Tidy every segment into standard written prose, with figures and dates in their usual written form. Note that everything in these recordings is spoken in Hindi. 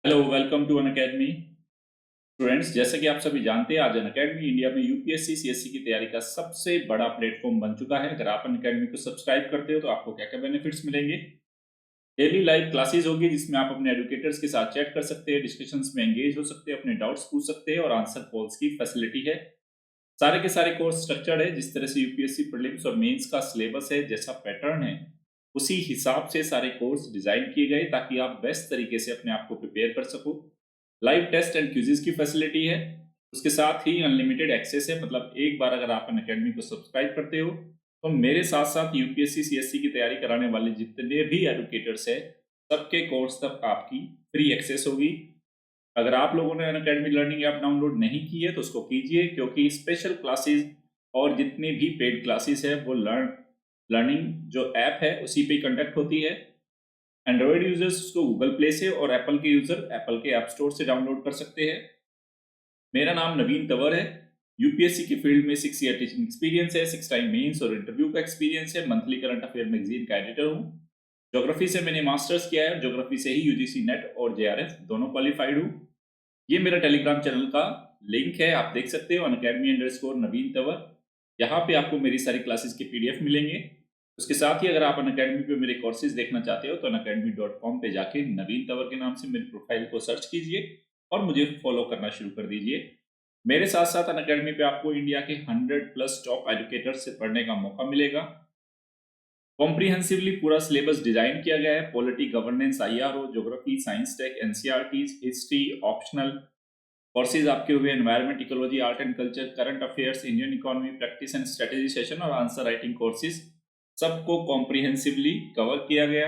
Hello, welcome to Unacademy. Students, जैसा कि आप सभी जानते हैं, आज अनअकैडमी इंडिया में यूपीएससी सीएससी की तैयारी का सबसे बड़ा प्लेटफॉर्म बन चुका है। अगर आप अनअकैडमी को सब्सक्राइब करते हो तो आपको क्या क्या बेनिफिट्स मिलेंगे। डेली लाइव क्लासेस होगी जिसमें आप अपने एडुकेटर्स के साथ चैट कर सकते हैं, डिस्कशंस में एंगेज हो सकते हैं, अपने डाउट्स पूछ सकते हैं और आंसर कॉल्स की फैसिलिटी है। सारे के सारे कोर्स स्ट्रक्चर्ड है। जिस तरह से यूपीएससी प्रीलिम्स और मेंस का सिलेबस है, जैसा पैटर्न है, उसी हिसाब से सारे कोर्स डिजाइन किए गए ताकि आप बेस्ट तरीके से अपने आप को प्रिपेयर कर सको। लाइव टेस्ट एंड क्विज़ेस की फैसिलिटी है। उसके साथ ही अनलिमिटेड एक्सेस है, मतलब एक बार अगर आप अनअकैडमी को सब्सक्राइब करते हो तो मेरे साथ साथ यूपीएससी सीएससी की तैयारी कराने वाले जितने भी एडुकेटर्स है, सबके कोर्स तक आपकी फ्री एक्सेस होगी। अगर आप लोगों ने अनअकैडमी लर्निंग ऐप डाउनलोड नहीं की है तो उसको कीजिए, क्योंकि स्पेशल क्लासेस और जितनी भी पेड क्लासेस है वो लर्निंग जो ऐप है उसी पे कंडक्ट होती है। एंड्रॉयड यूजर्स उसको गूगल प्ले से और एप्पल के यूजर एप्पल के ऐप स्टोर से डाउनलोड कर सकते हैं। मेरा नाम नवीन तंवर है। यूपीएससी की फील्ड में 6 ईयर टीचिंग एक्सपीरियंस है, 6 टाइम मेंस और इंटरव्यू का एक्सपीरियंस है। मंथली करंट अफेयर मैगजीन का एडिटर हूँ। ज्योग्राफी से मैंने मास्टर्स किया है। ज्योग्राफी से ही यूजीसी नेट और जेआरएफ दोनों क्वालिफाइड हूँ। ये मेरा टेलीग्राम चैनल का लिंक है, आप देख सकते हो, अनअकैडमी_नवीन तंवर। यहाँ पे आपको मेरी सारी क्लासेस के पीडीएफ मिलेंगे। उसके साथ ही अगर आप अनअकैडमी पे मेरे कोर्सेज देखना चाहते हो तो अनअकैडमी.com पे जाके नवीन तंवर के नाम से मेरी प्रोफाइल को सर्च कीजिए और मुझे फॉलो करना शुरू कर दीजिए। मेरे साथ साथ अनअकैडमी पे आपको इंडिया के 100+ टॉप एजुकेटर्स से पढ़ने का मौका मिलेगा। कॉम्प्रिहेंसिवली पूरा सिलेबस डिजाइन किया गया है। Polity, governance, IR, geography, science tech, NCERT, history, optional courses आपके हुए environment, ecology, art and culture, current affairs, Indian economy, practice and strategy session और आंसर राइटिंग कोर्सेज, सबको कॉम्प्रिहेंसिवली कवर किया गया।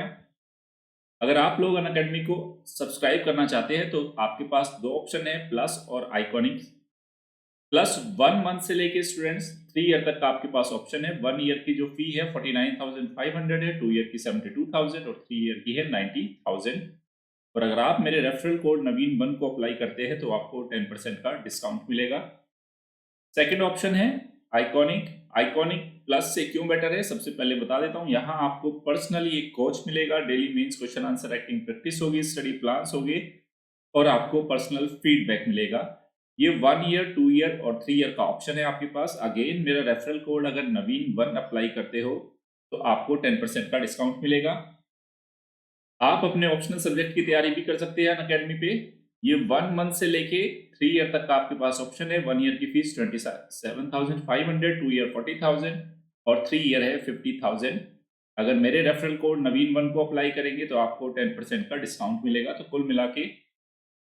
अगर आप लोग अनअकैडमी को सब्सक्राइब करना चाहते हैं तो आपके पास दो ऑप्शन है, प्लस और आइकॉनिक। प्लस 1 मंथ से लेके स्टूडेंट्स 3 ईयर तक का आपके पास ऑप्शन है। 1 ईयर की जो फी है 49,500 है, 2 ईयर की 72,000 और 3 ईयर की है 90,000। और अगर आप मेरे रेफरल कोड नवीन 1 को अप्लाई करते हैं तो आपको 10% का डिस्काउंट मिलेगा। सेकंड ऑप्शन है आइकॉनिक। आइकॉनिक प्लस से क्यों बेटर है, सबसे पहले बता देता हूं। यहाँ आपको पर्सनली एक कोच मिलेगा, daily mains question answer writing practice होगी, स्टडी प्लान्स होंगे और आपको पर्सनल फीडबैक मिलेगा। ये 1 ईयर, 2 ईयर और 3 ईयर का ऑप्शन है आपके पास। अगेन मेरा रेफरल कोड अगर नवीन 1 अप्लाई करते हो तो आपको 10% का डिस्काउंट मिलेगा। आप अपने ऑप्शनल सब्जेक्ट की तैयारी भी कर सकते हैं अनअकैडमी पे। ये 1 मंथ से लेके 3 ईयर तक का आपके पास ऑप्शन है। 1 ईयर की फीस 27,500, 2 ईयर 40,000 और 3 ईयर है 50,000। अगर मेरे रेफरल कोड नवीन 1 को अप्लाई करेंगे तो आपको 10% का डिस्काउंट मिलेगा। तो कुल मिला के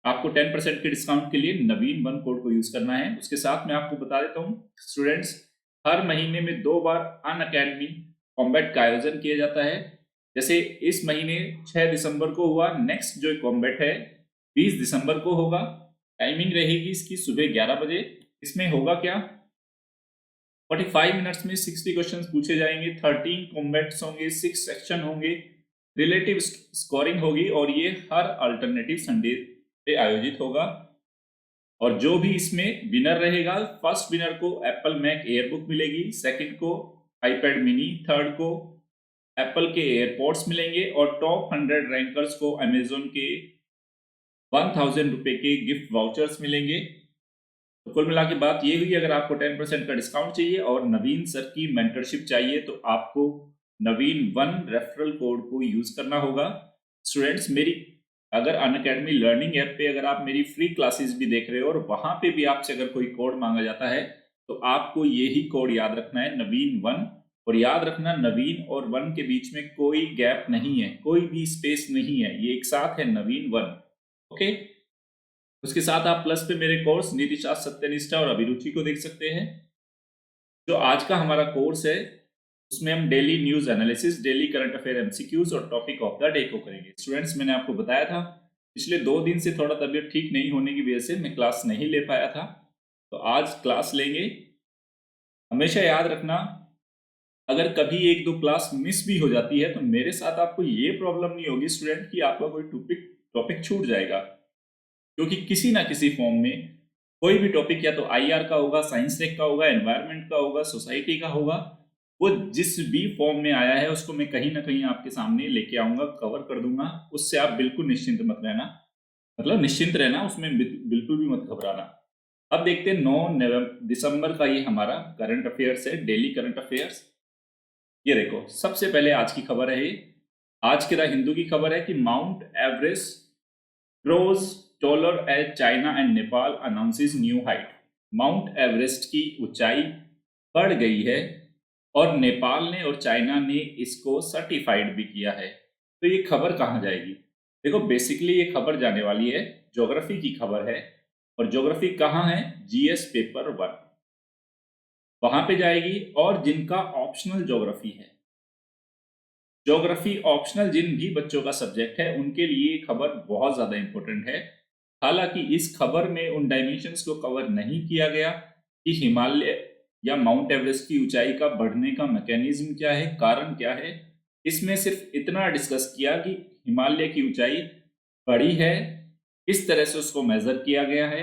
आपको 10% के डिस्काउंट के लिए नवीन 1 कोड को यूज करना है। उसके साथ मैं आपको बता देता हूँ स्टूडेंट्स, हर महीने में 2 बार अनअकैडमी कॉम्बैट का आयोजन किया जाता है। जैसे इस महीने 6 दिसंबर को हुआ, नेक्स्ट जो कॉम्बैट है 20 दिसंबर को होगा। टाइमिंग रहेगी इसकी सुबह 11 बजे। इसमें होगा क्या, 45 मिनट्स में 60 क्वेश्चंस पूछे जाएंगे, 13 कॉम्बैट्स होंगे, 6 सेक्शन होंगे, रिलेटिव स्कोरिंग होगी और ये हर अल्टरनेटिव संडे पे आयोजित होगा। और जो भी इसमें विनर रहेगा, फर्स्ट विनर को एप्पल मैक एयरबुक मिलेगी, सेकंड को आईपैड मिनी, थर्ड को एप्पल के एयरपोर्ट्स मिलेंगे और टॉप 100 रैंकर्स को अमेजोन के 1000 रुपए के गिफ्ट वाउचर्स मिलेंगे। तो कुल मिला के बात ये हुई, अगर आपको 10% का डिस्काउंट चाहिए और नवीन सर की मेंटरशिप चाहिए तो आपको नवीन 1 रेफरल कोड को यूज करना होगा। स्टूडेंट्स, मेरी अगर अनअकैडमी लर्निंग ऐप पे अगर आप मेरी फ्री क्लासेस भी देख रहे हो और वहां पे भी आपसे अगर कोई कोड मांगा जाता है तो आपको यही कोड याद रखना है, नवीन 1। और याद रखना, नवीन और 1 के बीच में कोई गैप नहीं है, कोई भी स्पेस नहीं है, ये एक साथ है नवीन 1। ओके। उसके साथ आप प्लस पे मेरे कोर्स नीति शास्त्र, सत्यनिष्ठा और अभिरुचि को देख सकते हैं। जो आज का हमारा कोर्स है उसमें हम daily news analysis, daily current affair MCQs और टॉपिक ऑफ द डे को करेंगे। स्टूडेंट्स, मैंने आपको बताया था पिछले 2 दिन से थोड़ा तबीयत ठीक नहीं होने की वजह से मैं क्लास नहीं ले पाया था, तो आज क्लास लेंगे। हमेशा याद रखना, अगर कभी 1-2 क्लास मिस भी हो जाती है तो मेरे साथ आपको ये प्रॉब्लम नहीं होगी स्टूडेंट कि आपका कोई टॉपिक टॉपिक छूट जाएगा, क्योंकि किसी ना किसी फॉर्म में कोई भी टॉपिक या तो आईआर का होगा, साइंस टेक का होगा, एनवायरनमेंट का होगा, सोसाइटी का होगा, वो जिस भी फॉर्म में आया है उसको मैं कहीं ना कहीं आपके सामने लेके आऊंगा, कवर कर दूंगा। उससे आप बिल्कुल निश्चिंत मत रहना। मतलब निश्चिंत रहना, उसमें बिल्कुल भी मत घबराना। अब देखते हैं 9 दिसंबर का ये हमारा करंट अफेयर्स है, डेली करंट अफेयर्स। ये देखो, सबसे पहले आज की खबर है ये। आज के द हिंदू की खबर है कि mount Everest grows taller as China and Nepal announces new height। Mount Everest की ऊंचाई बढ़ गई है और नेपाल ने और चाइना ने इसको सर्टिफाइड भी किया है। तो ये खबर कहाँ जाएगी? देखो, बेसिकली ये खबर जाने वाली है, ज्योग्राफी की खबर है। और ज्योग्राफी कहाँ है? जीएस पेपर 1 वहां पे जाएगी। और जिनका ऑप्शनल ज्योग्राफी है, ज्योग्राफी ऑप्शनल जिन भी बच्चों का सब्जेक्ट है, उनके लिए खबर बहुत ज्यादा इंपॉर्टेंट है। हालांकि इस खबर में उन डायमेंशंस को कवर नहीं किया गया कि हिमालय या माउंट एवरेस्ट की ऊंचाई का बढ़ने का मैकेनिज्म क्या है, कारण क्या है। इसमें सिर्फ इतना डिस्कस किया कि हिमालय की ऊंचाई बढ़ी है, किस तरह से उसको मेजर किया गया है,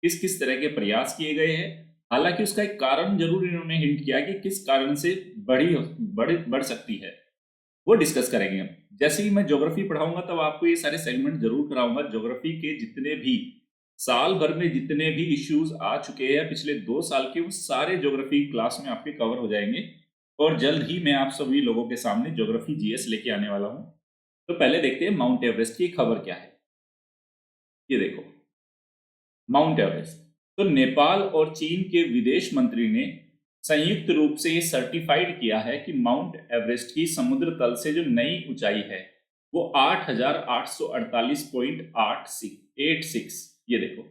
किस किस तरह के प्रयास किए गए हैं। हालांकि उसका एक कारण जरूर इन्होंने हिंट किया कि किस कारण से बढ़ सकती है, वो डिस्कस करेंगे हम। जैसे ही मैं ज्योग्राफी पढ़ाऊंगा तब आपको ये सारे सेगमेंट जरूर कराऊंगा। ज्योग्राफी के जितने भी साल भर में जितने भी इश्यूज आ चुके हैं पिछले 2 साल के, वो सारे ज्योग्राफी क्लास में आपके कवर हो जाएंगे। और जल्द ही मैं आप सभी लोगों के सामने ज्योग्राफी जीएस लेके आने वाला हूं। तो पहले देखते हैं माउंट एवरेस्ट की खबर क्या है। ये देखो, माउंट एवरेस्ट। तो नेपाल और चीन के विदेश मंत्री ने संयुक्त रूप से ये सर्टिफाइड किया है कि माउंट एवरेस्ट की समुद्र तल से जो नई ऊंचाई है वो 8,848.86। ये देखो,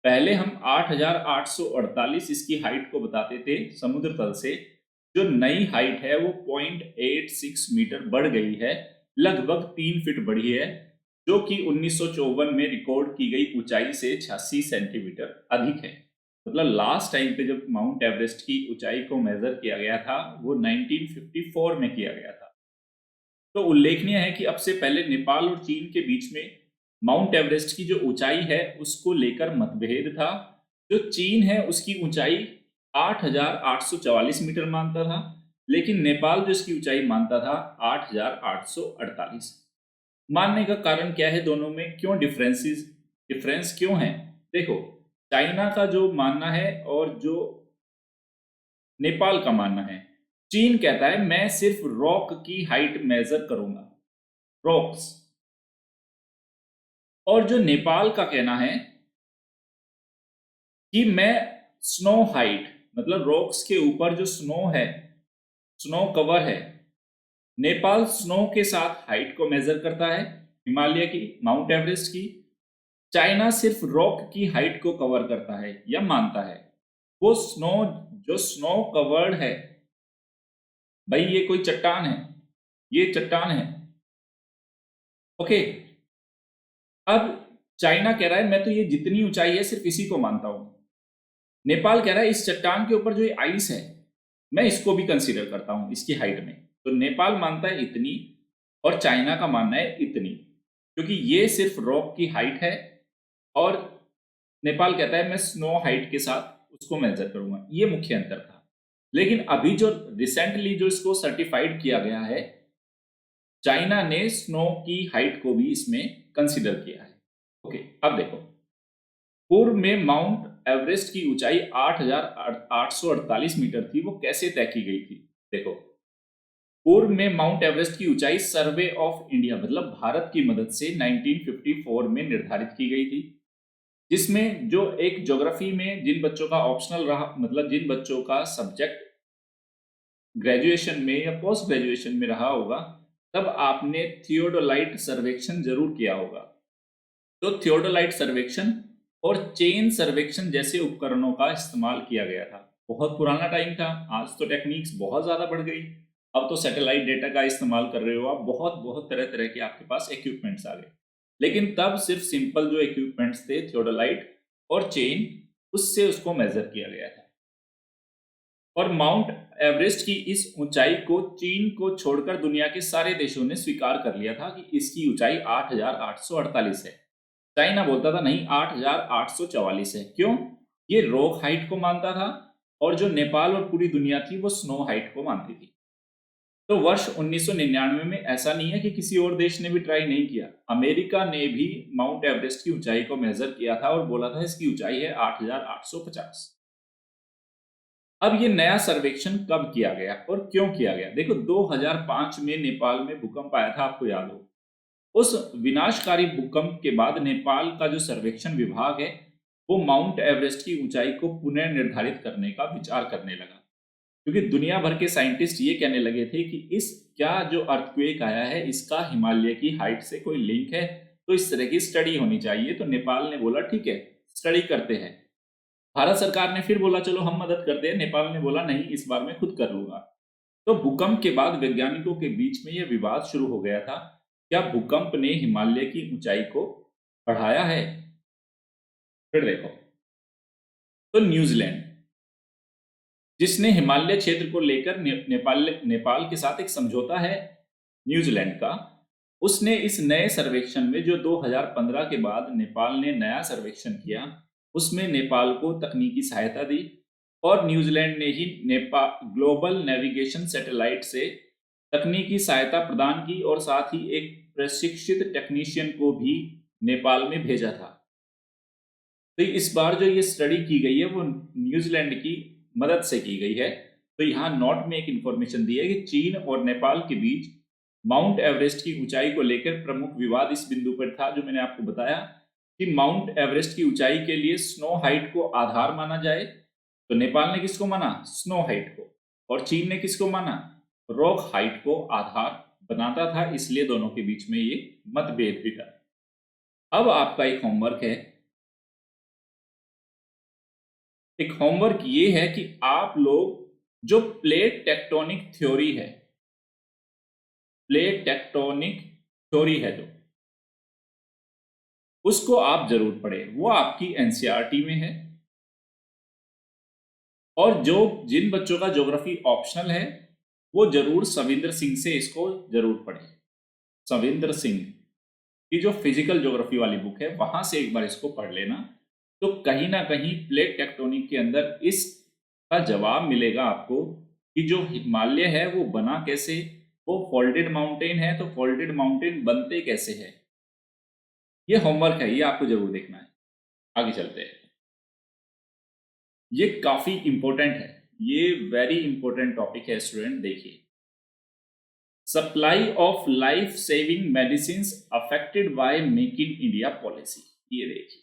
पहले हम 8,848 इसकी हाइट को बताते थे समुद्र तल से। जो नई हाइट है वो 0.86 मीटर बढ़ गई है, लगभग 3 फीट बढ़ी है, जो कि 1954 में रिकॉर्ड की गई ऊंचाई से 86 सेंटीमीटर अधिक है। मतलब लास्ट टाइम पे जब माउंट एवरेस्ट की ऊंचाई को मेजर किया गया था वो 1954 में किया गया था। तो उल्लेखनीय है कि अब से पहले नेपाल और चीन के बीच में माउंट एवरेस्ट की जो ऊंचाई है उसको लेकर मतभेद था। जो चीन है उसकी ऊंचाई 8,844 मीटर मानता था, लेकिन नेपाल जो इसकी ऊंचाई मानता था 8,848। मानने का कारण क्या है, दोनों में क्यों डिफरेंस क्यों है? देखो, चाइना का जो मानना है और जो नेपाल का मानना है, चीन कहता है मैं सिर्फ रॉक की हाइट मेजर करूंगा, रॉक्स। और जो नेपाल का कहना है कि मैं स्नो हाइट, मतलब रॉक्स के ऊपर जो स्नो है, स्नो कवर है, नेपाल स्नो के साथ हाइट को मेजर करता है, हिमालय की, माउंट एवरेस्ट की। चाइना सिर्फ रॉक की हाइट को कवर करता है या मानता है। वो स्नो, जो स्नो कवर्ड है, भाई ये कोई चट्टान है, ये चट्टान है। ओके, अब चाइना कह रहा है मैं तो ये जितनी ऊंचाई है सिर्फ इसी को मानता हूं। नेपाल कह रहा है इस चट्टान के ऊपर जो ये आइस है मैं इसको भी कंसीडर करता हूं इसकी हाइट में। तो नेपाल मानता है इतनी और चाइना का मानना है इतनी, क्योंकि ये सिर्फ रॉक की हाइट है और नेपाल कहता है मैं स्नो हाइट के साथ उसको मेजर करूंगा। ये मुख्य अंतर था। लेकिन अभी जो रिसेंटली जो इसको सर्टिफाइड किया गया है, चाइना ने स्नो की हाइट को भी इसमें कंसीडर किया है। ओके, अब देखो, पूर्व में माउंट एवरेस्ट की ऊंचाई 8,848 मीटर थी, वो कैसे तय की गई थी? देखो, पूर्व में माउंट एवरेस्ट की ऊंचाई सर्वे ऑफ इंडिया मतलब भारत की मदद से 1954 में निर्धारित की गई थी, जिसमें जो एक ज्योग्राफी में जिन बच्चों का ऑप्शनल रहा, मतलब जिन बच्चों का सब्जेक्ट ग्रेजुएशन में या पोस्ट ग्रेजुएशन में रहा होगा, तब आपने थियोडोलाइट सर्वेक्षण जरूर किया होगा। तो थियोडोलाइट सर्वेक्षण और चेन सर्वेक्षण जैसे उपकरणों का इस्तेमाल किया गया था। बहुत पुराना टाइम था, आज तो टेक्निक्स बहुत ज्यादा बढ़ गई। अब तो सैटेलाइट डेटा का इस्तेमाल कर रहे हो आप, बहुत बहुत तरह तरह के आपके पास इक्विपमेंट्स आ गए। लेकिन तब सिर्फ सिंपल जो इक्विपमेंट्स थे, थियोडोलाइट और चेन, उससे उसको मेजर किया गया था। और माउंट एवरेस्ट की इस ऊंचाई को चीन को छोड़कर दुनिया के सारे देशों ने स्वीकार कर लिया था कि इसकी ऊंचाई 8,848 है। चाइना बोलता था नहीं, 8,844 है। क्यों? ये रॉक हाइट को मानता था और जो नेपाल और पूरी दुनिया थी वो स्नो हाइट को मानती थी। तो वर्ष 1999 में ऐसा नहीं है कि किसी और देश ने भी ट्राई नहीं किया, अमेरिका ने भी माउंट एवरेस्ट की ऊंचाई को मेजर किया था और बोला था इसकी ऊंचाई है 8,850। अब ये नया सर्वेक्षण कब किया गया और क्यों किया गया? देखो, 2005 में नेपाल में भूकंप आया था, आपको याद हो। उस विनाशकारी भूकंप के बाद नेपाल का जो सर्वेक्षण विभाग है वो माउंट एवरेस्ट की ऊंचाई को पुनः निर्धारित करने का विचार करने लगा, क्योंकि दुनिया भर के साइंटिस्ट ये कहने लगे थे कि इस क्या जो अर्थक्वेक आया है इसका हिमालय की हाइट से कोई लिंक है, तो इस तरह की स्टडी होनी चाहिए। तो नेपाल ने बोला ठीक है, स्टडी करते हैं। भारत सरकार ने फिर बोला चलो हम मदद करते हैं, नेपाल ने बोला नहीं, इस बार मैं खुद कर लूंगा। तो भूकंप के बाद वैज्ञानिकों के बीच में यह विवाद शुरू हो गया था, क्या भूकंप ने हिमालय की ऊंचाई को बढ़ाया है? फिर देखो, तो न्यूजीलैंड, जिसने हिमालय क्षेत्र को लेकर नेपाल के साथ एक समझौता है न्यूजीलैंड का, उसने इस नए सर्वेक्षण में जो 2015 के बाद नेपाल ने नया सर्वेक्षण किया उसमें नेपाल को तकनीकी सहायता दी और न्यूजीलैंड ने ही नेपाल ग्लोबल नेविगेशन सैटेलाइट से तकनीकी सहायता प्रदान की और साथ ही एक प्रशिक्षित टेक्नीशियन को भी नेपाल में भेजा था। तो इस बार जो ये स्टडी की गई है वो न्यूजीलैंड की मदद से की गई है। तो यहाँ नोट में एक इंफॉर्मेशन दी है कि चीन और नेपाल के बीच माउंट एवरेस्ट की ऊंचाई को लेकर प्रमुख विवाद इस बिंदु पर था, जो मैंने आपको बताया कि माउंट एवरेस्ट की ऊंचाई के लिए स्नो हाइट को आधार माना जाए। तो नेपाल ने किसको माना? स्नो हाइट को। और चीन ने किसको माना? रॉक हाइट को आधार बनाता था, इसलिए दोनों के बीच में ये मतभेद भी था। अब आपका एक होमवर्क है, एक होमवर्क ये है कि आप लोग जो प्लेट टेक्टोनिक थ्योरी है, प्लेट टेक्टोनिक थ्योरी है जो, उसको आप जरूर पढ़ें, वो आपकी एनसीईआरटी में है। और जो जिन बच्चों का ज्योग्राफी ऑप्शनल है वो जरूर सविंद्र सिंह से इसको जरूर पढ़ें। सविंद्र सिंह की जो फिजिकल ज्योग्राफी वाली बुक है वहां से एक बार इसको पढ़ लेना, तो कहीं ना कहीं प्लेट टेक्टोनिक के अंदर इसका जवाब मिलेगा आपको कि जो हिमालय है वो बना कैसे, वो फोल्डेड माउंटेन है तो फोल्डेड माउंटेन बनते कैसे है। ये होमवर्क है, ये आपको जरूर देखना है। आगे चलते हैं, ये काफी इंपॉर्टेंट है, ये वेरी इंपॉर्टेंट टॉपिक है स्टूडेंट। देखिए, supply of life saving medicine affected by make in India policy. ये देखिए,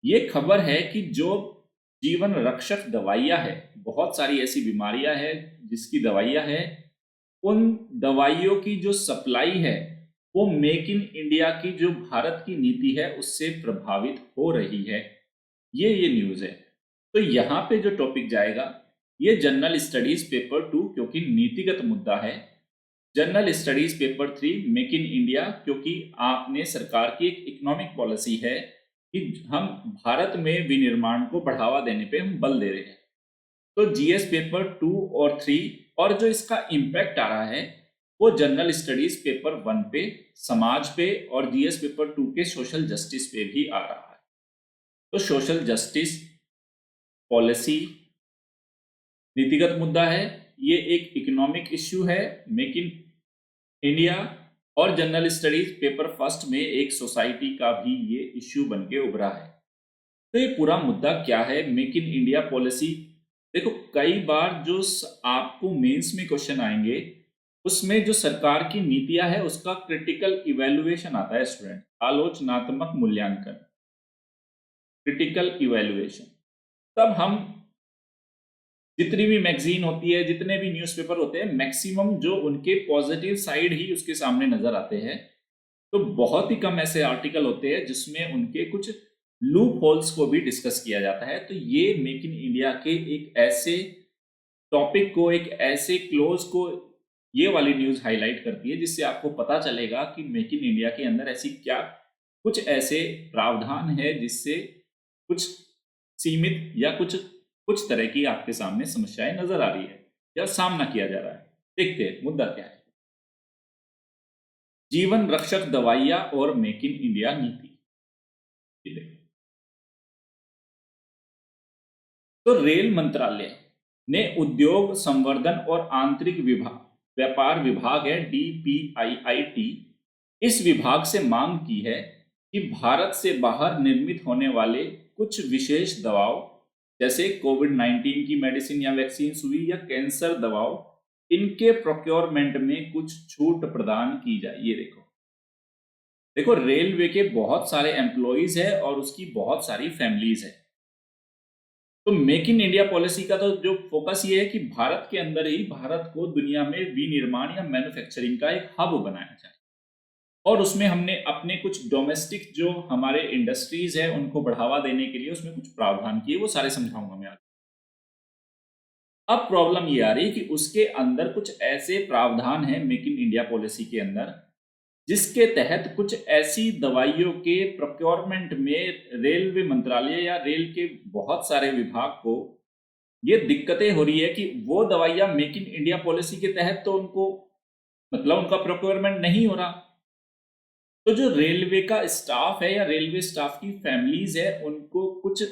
ये खबर है कि जो जीवन रक्षक दवाइयां है, बहुत सारी ऐसी बीमारियां हैं जिसकी दवाइयां है, उन दवाइयों की जो सप्लाई है वो मेक इन इंडिया की जो भारत की नीति है उससे प्रभावित हो रही है। ये न्यूज है। तो यहाँ पे जो टॉपिक जाएगा ये जनरल स्टडीज पेपर 2 क्योंकि नीतिगत मुद्दा है, general studies paper 3 make in India क्योंकि आपने सरकार की एक इकोनॉमिक पॉलिसी है कि हम भारत में विनिर्माण को बढ़ावा देने पे हम बल दे रहे हैं। तो जीएस पेपर 2 और 3 और जो इसका इम्पैक्ट आ रहा है वो जनरल स्टडीज पेपर 1 पे, समाज पे और जीएस पेपर 2 के सोशल जस्टिस पे भी आ रहा है। तो सोशल जस्टिस पॉलिसी नीतिगत मुद्दा है, ये एक इकोनॉमिक इश्यू है मेक इन इंडिया, और जनरल स्टडीज पेपर फर्स्ट में एक सोसाइटी का भी ये इश्यू बन के उभरा है। तो ये पूरा मुद्दा क्या है मेक इन इंडिया पॉलिसी? देखो, कई बार जो आपको मेंस में क्वेश्चन आएंगे उसमें जो सरकार की नीतियां है उसका क्रिटिकल इवैल्यूएशन आता है स्टूडेंट, आलोचनात्मक मूल्यांकन, क्रिटिकल इवैल्यूएशन। तब हम जितनी भी मैगजीन होती है, जितने भी न्यूज़पेपर होते हैं, मैक्सिमम जो उनके पॉजिटिव साइड ही उसके सामने नजर आते हैं। तो बहुत ही कम ऐसे आर्टिकल होते हैं जिसमें उनके कुछ लूप होल्स को भी डिस्कस किया जाता है। तो ये मेक इन इंडिया के एक ऐसे टॉपिक को, एक ऐसे क्लोज को ये वाली न्यूज हाईलाइट करती है जिससे आपको पता चलेगा कि मेक इन इंडिया के अंदर ऐसी क्या कुछ ऐसे प्रावधान है जिससे कुछ सीमित या कुछ कुछ तरह की आपके सामने समस्याएं नजर आ रही है या सामना किया जा रहा है। देखते हैं मुद्दा क्या है। जीवन रक्षक दवाइयां और मेक इन इंडिया नीति। तो रेल मंत्रालय ने उद्योग संवर्धन और आंतरिक विभाग व्यापार विभाग है DPIIT, इस विभाग से मांग की है कि भारत से बाहर निर्मित होने वाले कुछ विशेष दवाओं जैसे कोविड-19 की मेडिसिन या वैक्सीन हुई या कैंसर दवाओं, इनके प्रोक्योरमेंट में कुछ छूट प्रदान की जाए। ये देखो देखो रेलवे के बहुत सारे एम्प्लॉइज है और उसकी बहुत सारी फैमिलीज है। तो मेक इन इंडिया पॉलिसी का तो जो फोकस ये है कि भारत के अंदर ही भारत को दुनिया में विनिर्माण या मैन्युफैक्चरिंग का एक हब बनाया जाए, और उसमें हमने अपने कुछ डोमेस्टिक जो हमारे इंडस्ट्रीज है उनको बढ़ावा देने के लिए उसमें कुछ प्रावधान किए, वो सारे समझाऊंगा मैं आज। अब प्रॉब्लम ये आ रही है कि उसके अंदर कुछ ऐसे प्रावधान है मेक इन इंडिया पॉलिसी के अंदर जिसके तहत कुछ ऐसी दवाइयों के प्रोक्योरमेंट में रेलवे मंत्रालय या रेल के बहुत सारे विभाग को ये दिक्कतें हो रही है कि वो दवाइयां मेक इन इंडिया पॉलिसी के तहत तो उनको मतलब उनका प्रोक्योरमेंट नहीं हो रहा। तो जो रेलवे का स्टाफ है या रेलवे स्टाफ की फैमिलीज है उनको कुछ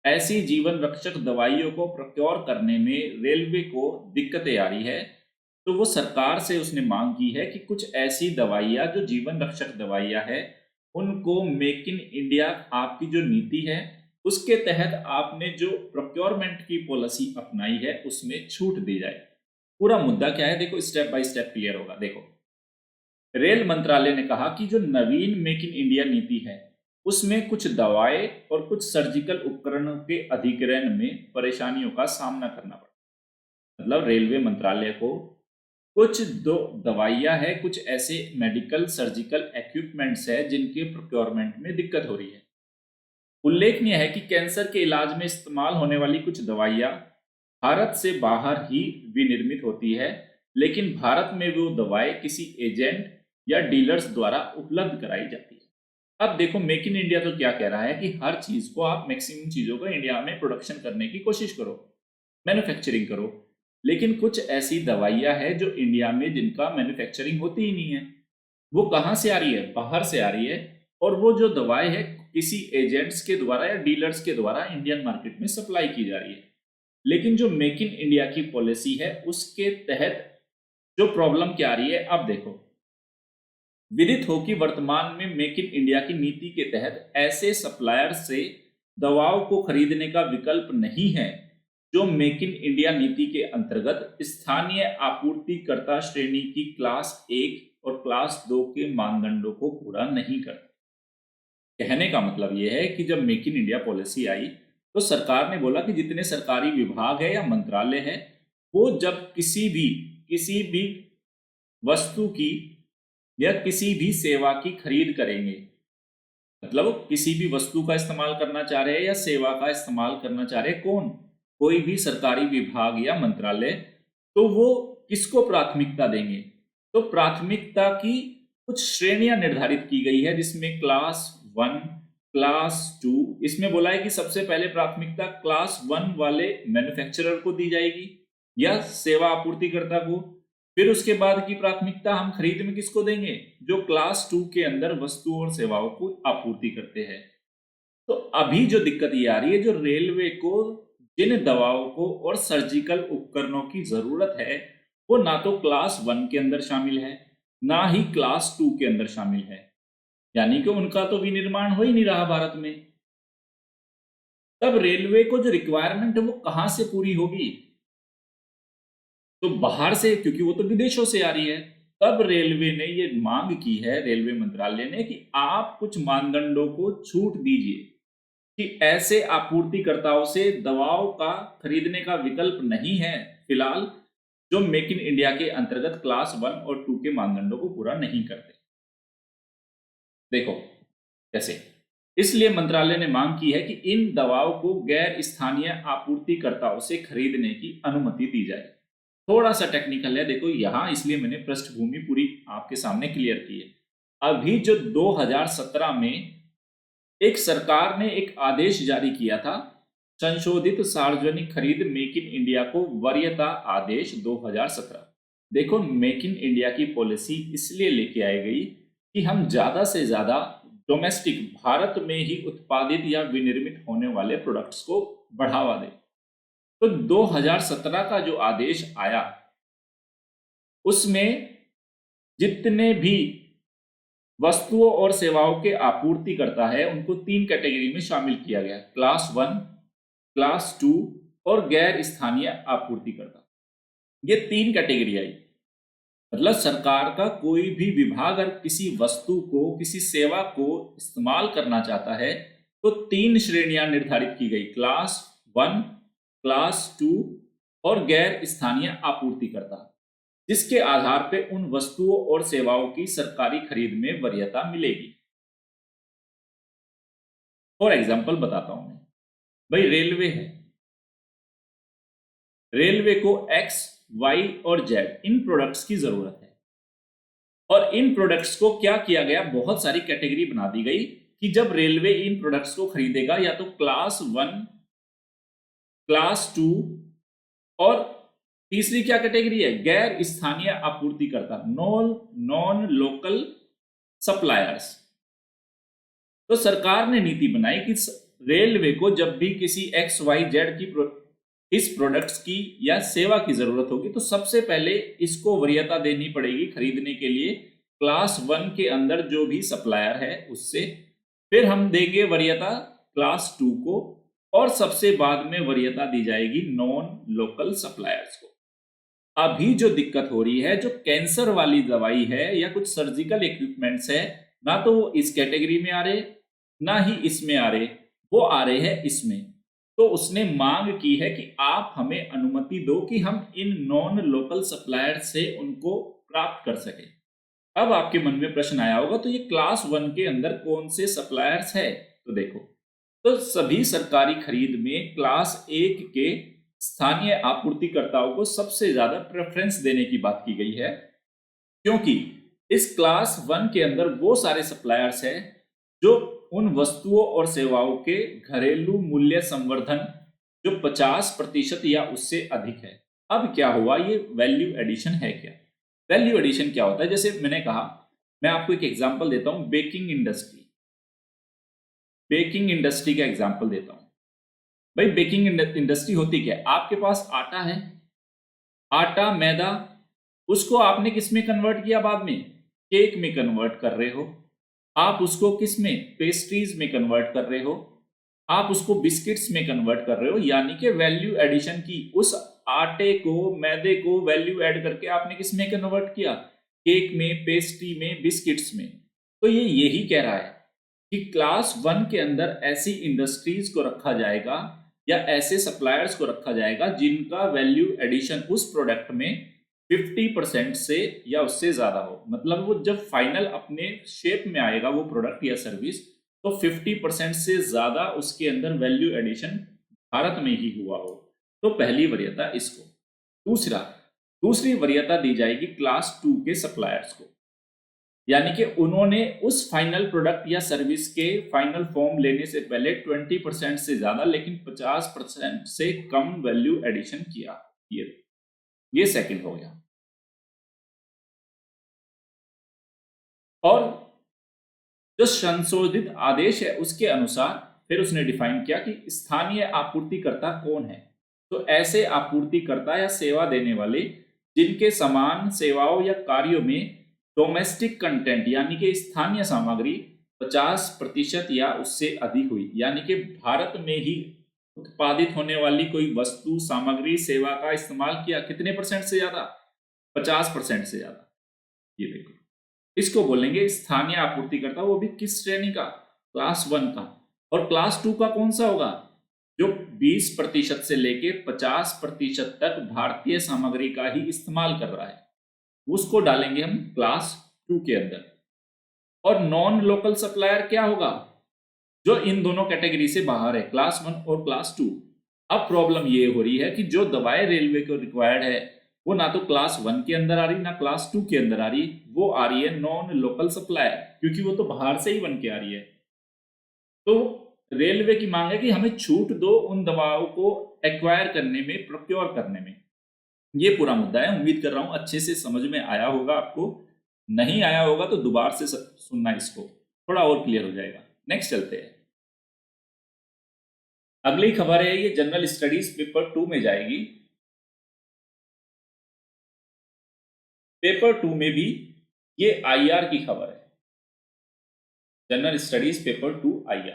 ऐसी जीवन रक्षक दवाइयों को प्रोक्योर करने में रेलवे को दिक्कतें आ रही है। तो वो सरकार से उसने मांग की है कि कुछ ऐसी दवाइयाँ जो जीवन रक्षक दवाइयाँ है उनको मेक इन इंडिया आपकी जो नीति है उसके तहत आपने जो प्रोक्योरमेंट की पॉलिसी अपनाई है उसमें छूट दी जाए। पूरा मुद्दा क्या है देखो, स्टेप बाय स्टेप क्लियर होगा। देखो, रेल मंत्रालय ने कहा कि जो नवीन मेक इन इंडिया नीति है उसमें कुछ दवाएं और कुछ सर्जिकल उपकरणों के अधिग्रहण में परेशानियों का सामना करना पड़ा। मतलब रेलवे मंत्रालय को कुछ दो दवाइयां है, कुछ ऐसे मेडिकल सर्जिकल इक्विपमेंट्स है जिनके प्रोक्योरमेंट में दिक्कत हो रही है। उल्लेखनीय है कि कैंसर के इलाज में इस्तेमाल होने वाली कुछ दवाइयां भारत से बाहर ही विनिर्मित होती है, लेकिन भारत में वो दवाएं किसी एजेंट या डीलर्स द्वारा उपलब्ध कराई जाती है। अब देखो मेक इन इंडिया तो क्या कह रहा है कि हर चीज को आप मैक्सिमम चीजों को इंडिया में प्रोडक्शन करने की कोशिश करो, मैन्युफैक्चरिंग करो, लेकिन कुछ ऐसी दवाइयां हैं जो इंडिया में जिनका मैन्युफैक्चरिंग होती ही नहीं है। वो कहाँ से आ रही है? बाहर से आ रही है, और वो जो दवाएं है किसी एजेंट्स के द्वारा या डीलर्स के द्वारा इंडियन मार्केट में सप्लाई की जा रही है। लेकिन जो मेक इन इंडिया की पॉलिसी है उसके तहत जो प्रॉब्लम क्या आ रही है, अब देखो, विदित हो कि वर्तमान में मेक इन इंडिया की नीति के तहत ऐसे सप्लायर से दवाओं को खरीदने का विकल्प नहीं है जो मेक इन इंडिया नीति के अंतर्गत स्थानीय आपूर्तिकर्ता श्रेणी की क्लास 1 और क्लास 2 के मानदंडों को पूरा नहीं करते। कहने का मतलब यह है कि जब मेक इन इंडिया पॉलिसी आई तो सरकार ने बोला कि जितने सरकारी विभाग है या मंत्रालय है वो जब किसी भी वस्तु की या किसी भी सेवा की खरीद करेंगे, मतलब किसी भी वस्तु का इस्तेमाल करना चाह रहे हैं या सेवा का इस्तेमाल करना चाह रहे हैं कौन, कोई भी सरकारी विभाग या मंत्रालय, तो वो किसको प्राथमिकता देंगे? तो प्राथमिकता की कुछ श्रेणियां निर्धारित की गई है जिसमें क्लास 1, क्लास 2, इसमें बोला है कि सबसे पहले प्राथमिकता क्लास 1 वाले मैन्युफैक्चरर को दी जाएगी या सेवा आपूर्तिकर्ता को। फिर उसके बाद की प्राथमिकता हम खरीद में किसको देंगे? जो क्लास 2 के अंदर वस्तुओं और सेवाओं को आपूर्ति करते हैं। तो अभी जो दिक्कत ये आ रही है, जो रेलवे को जिन दवाओं को और सर्जिकल उपकरणों की जरूरत है वो ना तो क्लास 1 के अंदर शामिल है ना ही क्लास 2 के अंदर शामिल है, यानी कि उनका तो विनिर्माण हो ही नहीं रहा भारत में। तब रेलवे को जो रिक्वायरमेंट है वो कहां से पूरी होगी? तो बाहर से, क्योंकि वो तो विदेशों से आ रही है। तब रेलवे ने ये मांग की है, रेलवे मंत्रालय ने, कि आप कुछ मानदंडों को छूट दीजिए कि ऐसे आपूर्तिकर्ताओं से दवाओं का खरीदने का विकल्प नहीं है फिलहाल जो मेक इन इंडिया के अंतर्गत क्लास 1 और 2 के मानदंडों को पूरा नहीं करते। देखो कैसे, इसलिए मंत्रालय ने मांग की है कि इन दवाओं को गैर स्थानीय आपूर्तिकर्ताओं से खरीदने की अनुमति दी जाए। थोड़ा सा टेक्निकल है देखो यहाँ, इसलिए मैंने पृष्ठभूमि पूरी आपके सामने क्लियर की है। अभी जो 2017 में एक सरकार ने एक आदेश जारी किया था, संशोधित सार्वजनिक खरीद मेक इन इंडिया को वरीयता आदेश 2017। देखो मेक इन इंडिया की पॉलिसी इसलिए लेके आई गई कि हम ज्यादा से ज्यादा डोमेस्टिक भारत में ही उत्पादित या विनिर्मित होने वाले प्रोडक्ट्स को बढ़ावा दें। तो 2017 का जो आदेश आया उसमें जितने भी वस्तुओं और सेवाओं के आपूर्ति करता है उनको 3 कैटेगरी में शामिल किया गया, क्लास 1, क्लास 2 और गैर स्थानीय आपूर्तिकर्ता। ये 3 कैटेगरी आई। मतलब सरकार का कोई भी विभाग अगर किसी वस्तु को, किसी सेवा को इस्तेमाल करना चाहता है तो 3 श्रेणियां निर्धारित की गई, क्लास 1, क्लास 2 और गैर स्थानीय आपूर्तिकर्ता, जिसके आधार पर उन वस्तुओं और सेवाओं की सरकारी खरीद में वरीयता मिलेगी। फॉर एग्जाम्पल बताता हूं मैं, भाई रेलवे है, रेलवे को एक्स, वाई और जेड इन प्रोडक्ट्स की जरूरत है और इन प्रोडक्ट्स को क्या किया गया, बहुत सारी कैटेगरी बना दी गई कि जब रेलवे इन प्रोडक्ट्स को खरीदेगा या तो क्लास 1, क्लास 2 और तीसरी क्या कैटेगरी है, गैर स्थानीय आपूर्तिकर्ता, नॉन लोकल सप्लायर्स। तो सरकार ने नीति बनाई कि रेलवे को जब भी किसी एक्स वाई जेड की इस प्रोडक्ट्स की या सेवा की जरूरत होगी तो सबसे पहले इसको वरीयता देनी पड़ेगी खरीदने के लिए क्लास 1 के अंदर जो भी सप्लायर है उससे, फिर हम देंगे वरीयता क्लास 2 को और सबसे बाद में वरीयता दी जाएगी नॉन लोकल सप्लायर्स को। अभी जो दिक्कत हो रही है, जो कैंसर वाली दवाई है या कुछ सर्जिकल इक्विपमेंट्स है, ना तो वो इस कैटेगरी में आ रहे ना ही इसमें आ रहे, वो आ रहे हैं इसमें। तो उसने मांग की है कि आप हमें अनुमति दो कि हम इन नॉन लोकल सप्लायर से उनको प्राप्त कर सके। अब आपके मन में प्रश्न आया होगा, तो ये क्लास 1 के अंदर कौन से सप्लायर्स है? तो देखो, तो सभी सरकारी खरीद में क्लास 1 के स्थानीय आपूर्तिकर्ताओं को सबसे ज्यादा प्रेफरेंस देने की बात की गई है, क्योंकि इस क्लास 1 के अंदर वो सारे सप्लायर्स हैं जो उन वस्तुओं और सेवाओं के घरेलू मूल्य संवर्धन जो 50% या उससे अधिक है। अब क्या हुआ, ये वैल्यू एडिशन है क्या? वैल्यू एडिशन क्या होता है? जैसे मैंने कहा, मैं आपको एक एग्जांपल देता हूं, बेकिंग इंडस्ट्री। बेकिंग इंडस्ट्री का एग्जांपल देता हूं। भाई बेकिंग इंडस्ट्री होती क्या है? आपके पास आटा है, आटा मैदा, उसको आपने किस में कन्वर्ट किया? बाद में केक में कन्वर्ट कर रहे हो आप, उसको किस में? पेस्ट्रीज में कन्वर्ट कर रहे हो आप, उसको बिस्किट्स में कन्वर्ट कर रहे हो। यानी कि वैल्यू एडिशन की, उस आटे को, मैदे को वैल्यू ऐड करके आपने किस में कन्वर्ट किया? केक में, पेस्ट्री में, बिस्किट्स में। तो ये यही कह रहा है कि क्लास 1 के अंदर ऐसी इंडस्ट्रीज को रखा जाएगा या ऐसे सप्लायर्स को रखा जाएगा जिनका वैल्यू एडिशन उस प्रोडक्ट में 50% से या उससे ज्यादा हो। मतलब वो जब फाइनल अपने शेप में आएगा वो प्रोडक्ट या सर्विस, तो 50% से ज्यादा उसके अंदर वैल्यू एडिशन भारत में ही हुआ हो। तो पहली वरीयता इसको। दूसरी वरीयता दी जाएगी क्लास 2 के सप्लायर्स को, यानी कि उन्होंने उस फाइनल प्रोडक्ट या सर्विस के फाइनल फॉर्म लेने से पहले 20% से ज्यादा लेकिन 50% से कम वैल्यू एडिशन किया। ये सेकंड हो गया। और जो संशोधित आदेश है उसके अनुसार फिर उसने डिफाइन किया कि स्थानीय आपूर्तिकर्ता कौन है। तो ऐसे आपूर्तिकर्ता या सेवा देने वाले जिनके समान सेवाओं या कार्यों में डोमेस्टिक कंटेंट यानी कि स्थानीय सामग्री 50% या उससे अधिक हुई, यानी कि भारत में ही उत्पादित होने वाली कोई वस्तु, सामग्री, सेवा का इस्तेमाल किया, कितने परसेंट से ज्यादा? 50% से ज्यादा। ये देखो, इसको बोलेंगे स्थानीय आपूर्तिकर्ता। वो भी किस श्रेणी का? क्लास 1 का। और क्लास 2 का कौन सा होगा? जो 20% से लेके 50% तक भारतीय सामग्री का ही इस्तेमाल कर रहा है, उसको डालेंगे हम क्लास 2 के अंदर। और नॉन लोकल सप्लायर क्या होगा? जो इन दोनों कैटेगरी से बाहर है, क्लास 1 और क्लास 2। अब प्रॉब्लम ये हो रही है कि जो दवाएं रेलवे को रिक्वायर्ड है वो ना तो क्लास 1 के अंदर आ रही ना क्लास 2 के अंदर आ रही, वो आ रही है नॉन लोकल सप्लायर, क्योंकि वो तो बाहर से ही बन के आ रही है। तो रेलवे की मांग है कि हमें छूट दो उन दवाओं को एक्वायर करने में, प्रोक्योर करने में। ये पूरा मुद्दा है। उम्मीद कर रहा हूं अच्छे से समझ में आया होगा आपको। नहीं आया होगा तो दोबारा से सुनना, इसको थोड़ा और क्लियर हो जाएगा। नेक्स्ट चलते हैं। अगली खबर है, ये जनरल स्टडीज पेपर 2 में जाएगी। पेपर 2 में भी ये IR की खबर है, general studies paper 2 IR।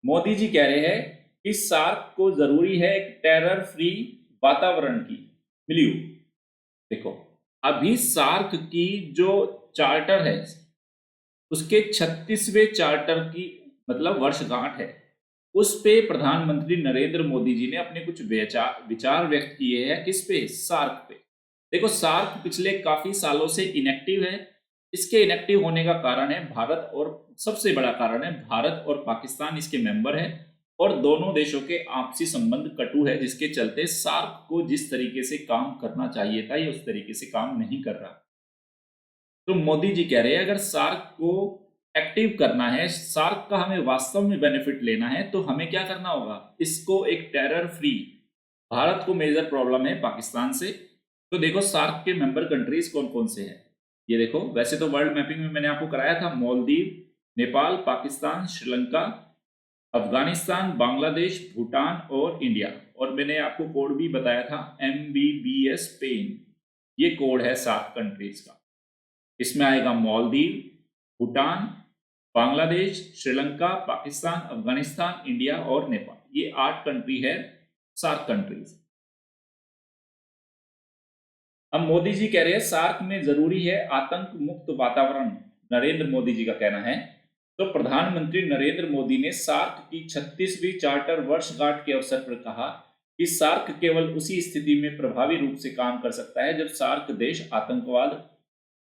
Modi ji कह रहे हैं कि सार्क को जरूरी है एक टेरर फ्री वातावरण की मिलियो। देखो, अभी सार्क की जो चार्टर है उसके 36वें चार्टर की मतलब वर्षगांठ है, उस पे प्रधानमंत्री नरेंद्र मोदी जी ने अपने कुछ विचार व्यक्त किए हैं। किस पे? सार्क पे। देखो, सार्क पिछले काफी सालों से इनएक्टिव है। इसके इनएक्टिव होने का कारण है भारत, और सबसे बड़ा कारण है भारत और पाकिस्तान इसके मेंबर है, और दोनों देशों के आपसी संबंध कटु है, जिसके चलते सार्क को जिस तरीके से काम करना चाहिए था ये उस तरीके से काम नहीं कर रहा। तो मोदी जी कह रहे हैं अगर सार्क को एक्टिव करना है, सार्क का हमें वास्तव में बेनिफिट लेना है, तो हमें क्या करना होगा? इसको एक टेरर फ्री, भारत को मेजर प्रॉब्लम है पाकिस्तान से, तो देखो सार्क के मेंबर कंट्रीज कौन कौन से हैं। ये देखो, वैसे तो वर्ल्ड मैपिंग में मैंने आपको कराया था, मालदीव, नेपाल, पाकिस्तान, श्रीलंका, अफगानिस्तान, बांग्लादेश, भूटान और इंडिया, और मैंने आपको कोड भी बताया था MBBS पेन, ये कोड है सार्क कंट्रीज का। इसमें आएगा मालदीव, भूटान, बांग्लादेश, श्रीलंका, पाकिस्तान, अफगानिस्तान, इंडिया और नेपाल, ये 8 कंट्री है सार्क कंट्रीज। अब मोदी जी कह रहे हैं सार्क में जरूरी है आतंक मुक्त वातावरण, नरेंद्र मोदी जी का कहना है। तो प्रधानमंत्री नरेंद्र मोदी ने सार्क की 36वीं चार्टर वर्षगांठ के अवसर पर कहा कि सार्क केवल उसी स्थिति में प्रभावी रूप से काम कर सकता है जब सार्क देश आतंकवाद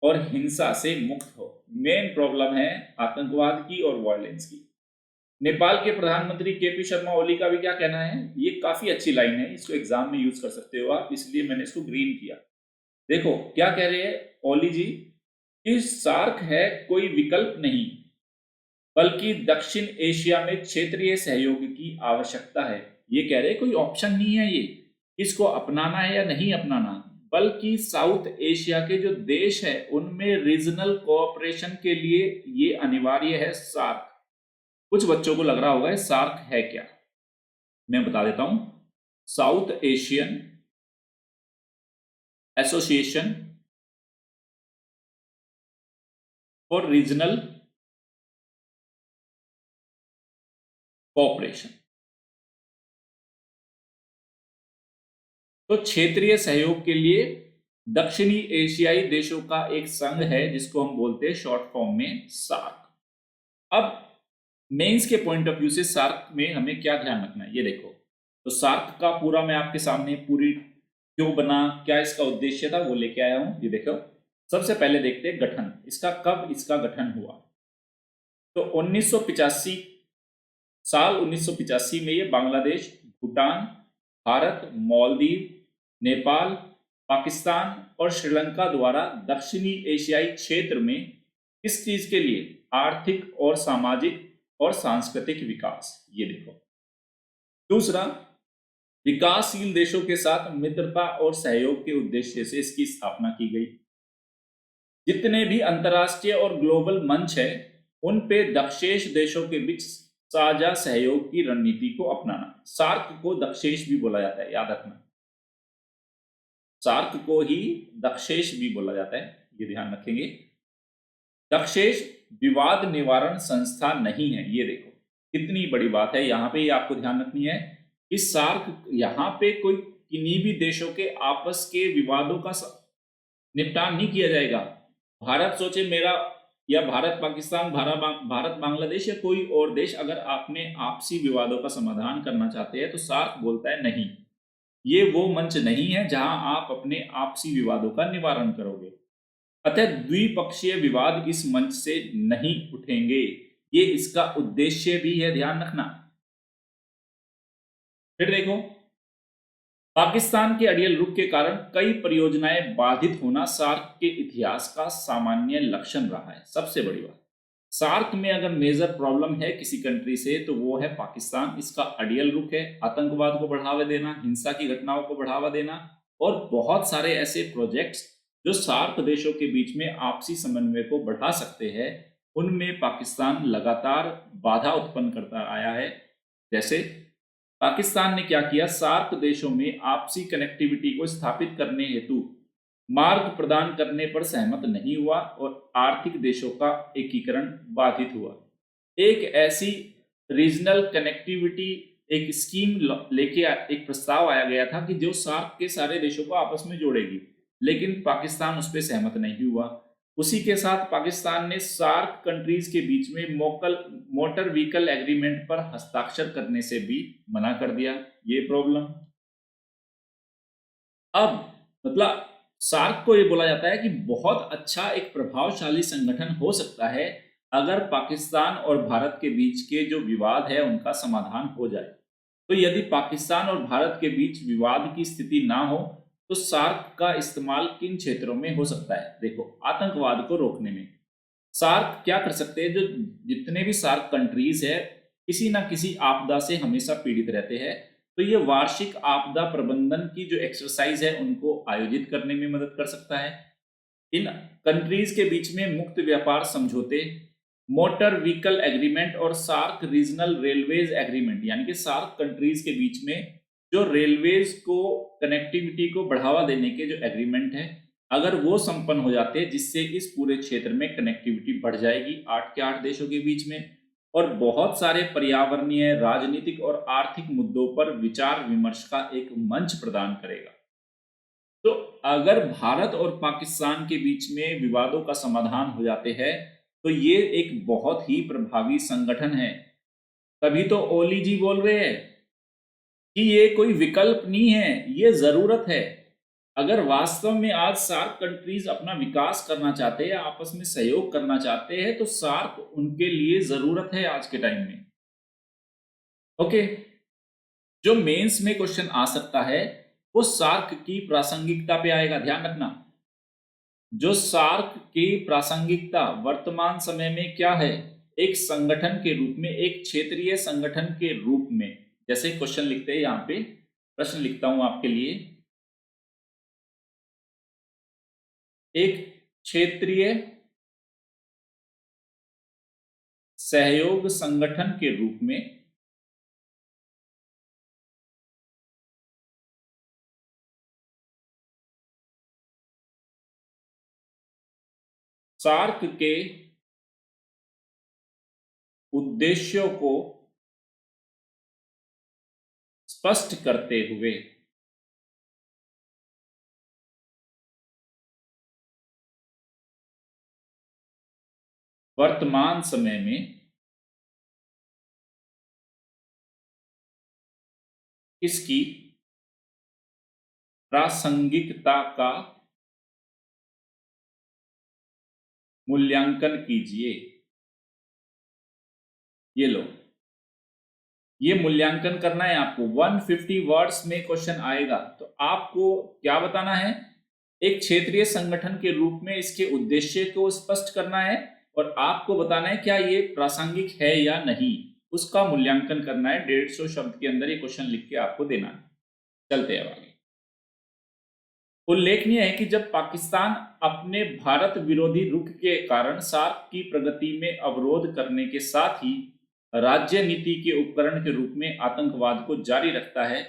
और हिंसा से मुक्त हो। मेन प्रॉब्लम है आतंकवाद की और वायलेंस की। नेपाल के प्रधानमंत्री KP शर्मा ओली का भी क्या कहना है, ये काफी अच्छी लाइन है, इसको एग्जाम में यूज कर सकते हो आप, इसलिए मैंने इसको ग्रीन किया। देखो क्या कह रहे हैं ओली जी कि सार्क है कोई विकल्प नहीं, बल्कि दक्षिण एशिया में क्षेत्रीय सहयोग की आवश्यकता है। ये कह रहे कोई ऑप्शन नहीं है ये, इसको अपनाना है या नहीं अपनाना, बल्कि साउथ एशिया के जो देश है उनमें रीजनल कोऑपरेशन के लिए ये अनिवार्य है सार्क। कुछ बच्चों को लग रहा होगा सार्क है क्या, मैं बता देता हूं। South Asian association for regional cooperation, तो क्षेत्रीय सहयोग के लिए दक्षिणी एशियाई देशों का एक संघ है जिसको हम बोलते हैं शॉर्ट फॉर्म में सार्क। अब मेंस के पॉइंट ऑफ व्यू से सार्क में हमें क्या ध्यान रखना है, ये देखो। तो सार्क का पूरा मैं आपके सामने पूरी क्यों बना, क्या इसका उद्देश्य था, वो लेके आया हूं। ये देखो, सबसे पहले देखते हैं गठन, इसका कब इसका गठन हुआ। तो 1985 साल 1985 में ये बांग्लादेश, भूटान, भारत, मालदीव, नेपाल, पाकिस्तान और श्रीलंका द्वारा दक्षिणी एशियाई क्षेत्र में किस चीज के लिए? आर्थिक और सामाजिक और सांस्कृतिक विकास। ये देखो, दूसरा, विकासशील देशों के साथ मित्रता और सहयोग के उद्देश्य से इसकी स्थापना की गई। जितने भी अंतर्राष्ट्रीय और ग्लोबल मंच है उन पे दक्षेश देशों के बीच साझा सहयोग की रणनीति को अपनाना। सार्क को दक्षेश भी बोला जाता है, याद रखना, सार्क को ही दक्षेश भी बोला जाता है, ये ध्यान रखेंगे। दक्षेश विवाद निवारण संस्था नहीं है। ये देखो कितनी बड़ी बात है, यहाँ पे ही आपको ध्यान रखनी है कि सार्क यहाँ पे कोई किन्हीं भी देशों के आपस के विवादों का निपटान नहीं किया जाएगा। भारत सोचे मेरा, या भारत पाकिस्तान, भारत बांग्लादेश या कोई और देश अगर आपने आपसी विवादों का समाधान करना चाहते हैं तो सार्क बोलता है नहीं, ये वो मंच नहीं है जहां आप अपने आपसी विवादों का निवारण करोगे। अतः द्विपक्षीय विवाद इस मंच से नहीं उठेंगे, ये इसका उद्देश्य भी है, ध्यान रखना। फिर देखो, पाकिस्तान के अड़ियल रुख के कारण कई परियोजनाएं बाधित होना सार्क के इतिहास का सामान्य लक्षण रहा है। सबसे बड़ी बात, सार्क में अगर मेजर प्रॉब्लम है किसी कंट्री से तो वो है पाकिस्तान, इसका अड़ियल रुख है, आतंकवाद को बढ़ावा देना, हिंसा की घटनाओं को बढ़ावा देना, और बहुत सारे ऐसे प्रोजेक्ट्स जो सार्क देशों के बीच में आपसी समन्वय को बढ़ा सकते हैं, उनमें पाकिस्तान लगातार बाधा उत्पन्न करता आया है। जैसे पाकिस्तान ने क्या किया, सार्क देशों में आपसी कनेक्टिविटी को स्थापित करने हेतु मार्ग प्रदान करने पर सहमत नहीं हुआ और आर्थिक देशों का एकीकरण बाधित हुआ। एक ऐसी रीजनल कनेक्टिविटी एक स्कीम लेके एक प्रस्ताव आया गया था कि जो सार्क के सारे देशों को आपस में जोड़ेगी, लेकिन पाकिस्तान उस पर सहमत नहीं हुआ। उसी के साथ पाकिस्तान ने सार्क कंट्रीज के बीच में मोटर व्हीकल एग्रीमेंट पर हस्ताक्षर करने से भी मना कर दिया। ये प्रॉब्लम। अब मतलब सार्क को ये बोला जाता है कि बहुत अच्छा एक प्रभावशाली संगठन हो सकता है अगर पाकिस्तान और भारत के बीच के जो विवाद है उनका समाधान हो जाए। तो यदि पाकिस्तान और भारत के बीच विवाद की स्थिति ना हो तो सार्क का इस्तेमाल किन क्षेत्रों में हो सकता है? देखो, आतंकवाद को रोकने में सार्क क्या कर सकते हैं? जो जितने भी सार्क कंट्रीज है किसी ना किसी आपदा से हमेशा पीड़ित रहते हैं, तो ये वार्षिक आपदा प्रबंधन की जो एक्सरसाइज है उनको आयोजित करने में मदद कर सकता है। इन कंट्रीज के बीच में मुक्त व्यापार समझौते, मोटर व्हीकल एग्रीमेंट और सार्क रीजनल रेलवेज एग्रीमेंट, यानी कि सार्क कंट्रीज के बीच में जो रेलवेज को कनेक्टिविटी को बढ़ावा देने के जो एग्रीमेंट है, अगर वो संपन्न हो जाते हैं जिससे इस पूरे क्षेत्र में कनेक्टिविटी बढ़ जाएगी 8 के 8 देशों के बीच में, और बहुत सारे पर्यावरणीय, राजनीतिक और आर्थिक मुद्दों पर विचार विमर्श का एक मंच प्रदान करेगा। तो अगर भारत और पाकिस्तान के बीच में विवादों का समाधान हो जाते हैं तो ये एक बहुत ही प्रभावी संगठन है। तभी तो ओली जी बोल रहे हैं कि ये कोई विकल्प नहीं है, ये जरूरत है। अगर वास्तव में आज सार्क कंट्रीज अपना विकास करना चाहते हैं, आपस में सहयोग करना चाहते हैं, तो सार्क उनके लिए जरूरत है आज के टाइम में। ओके, जो मेंस में क्वेश्चन आ सकता है वो सार्क की प्रासंगिकता पे आएगा, ध्यान रखना। जो सार्क की प्रासंगिकता वर्तमान समय में क्या है? एक संगठन के रूप में, एक क्षेत्रीय संगठन के रूप में, जैसे क्वेश्चन लिखते हैं यहां पे, प्रश्न लिखता हूं आपके लिए, एक क्षेत्रीय सहयोग संगठन के रूप में सार्क के उद्देश्यों को स्पष्ट करते हुए वर्तमान समय में इसकी प्रासंगिकता का मूल्यांकन कीजिए। ये लो, ये मूल्यांकन करना है आपको। 150 वर्ड्स में क्वेश्चन आएगा तो आपको क्या बताना है? एक क्षेत्रीय संगठन के रूप में इसके उद्देश्य को स्पष्ट करना है और आपको बताना है क्या ये प्रासंगिक है या नहीं, उसका मूल्यांकन करना है। 150 शब्द के अंदर ये क्वेश्चन लिख के आपको देना है। चलते हैं आगे। उल्लेखनीय है कि जब पाकिस्तान अपने भारत विरोधी रुख के कारण सार्क की प्रगति में अवरोध करने के साथ ही राज्य नीति के उपकरण के रूप में आतंकवाद को जारी रखता है,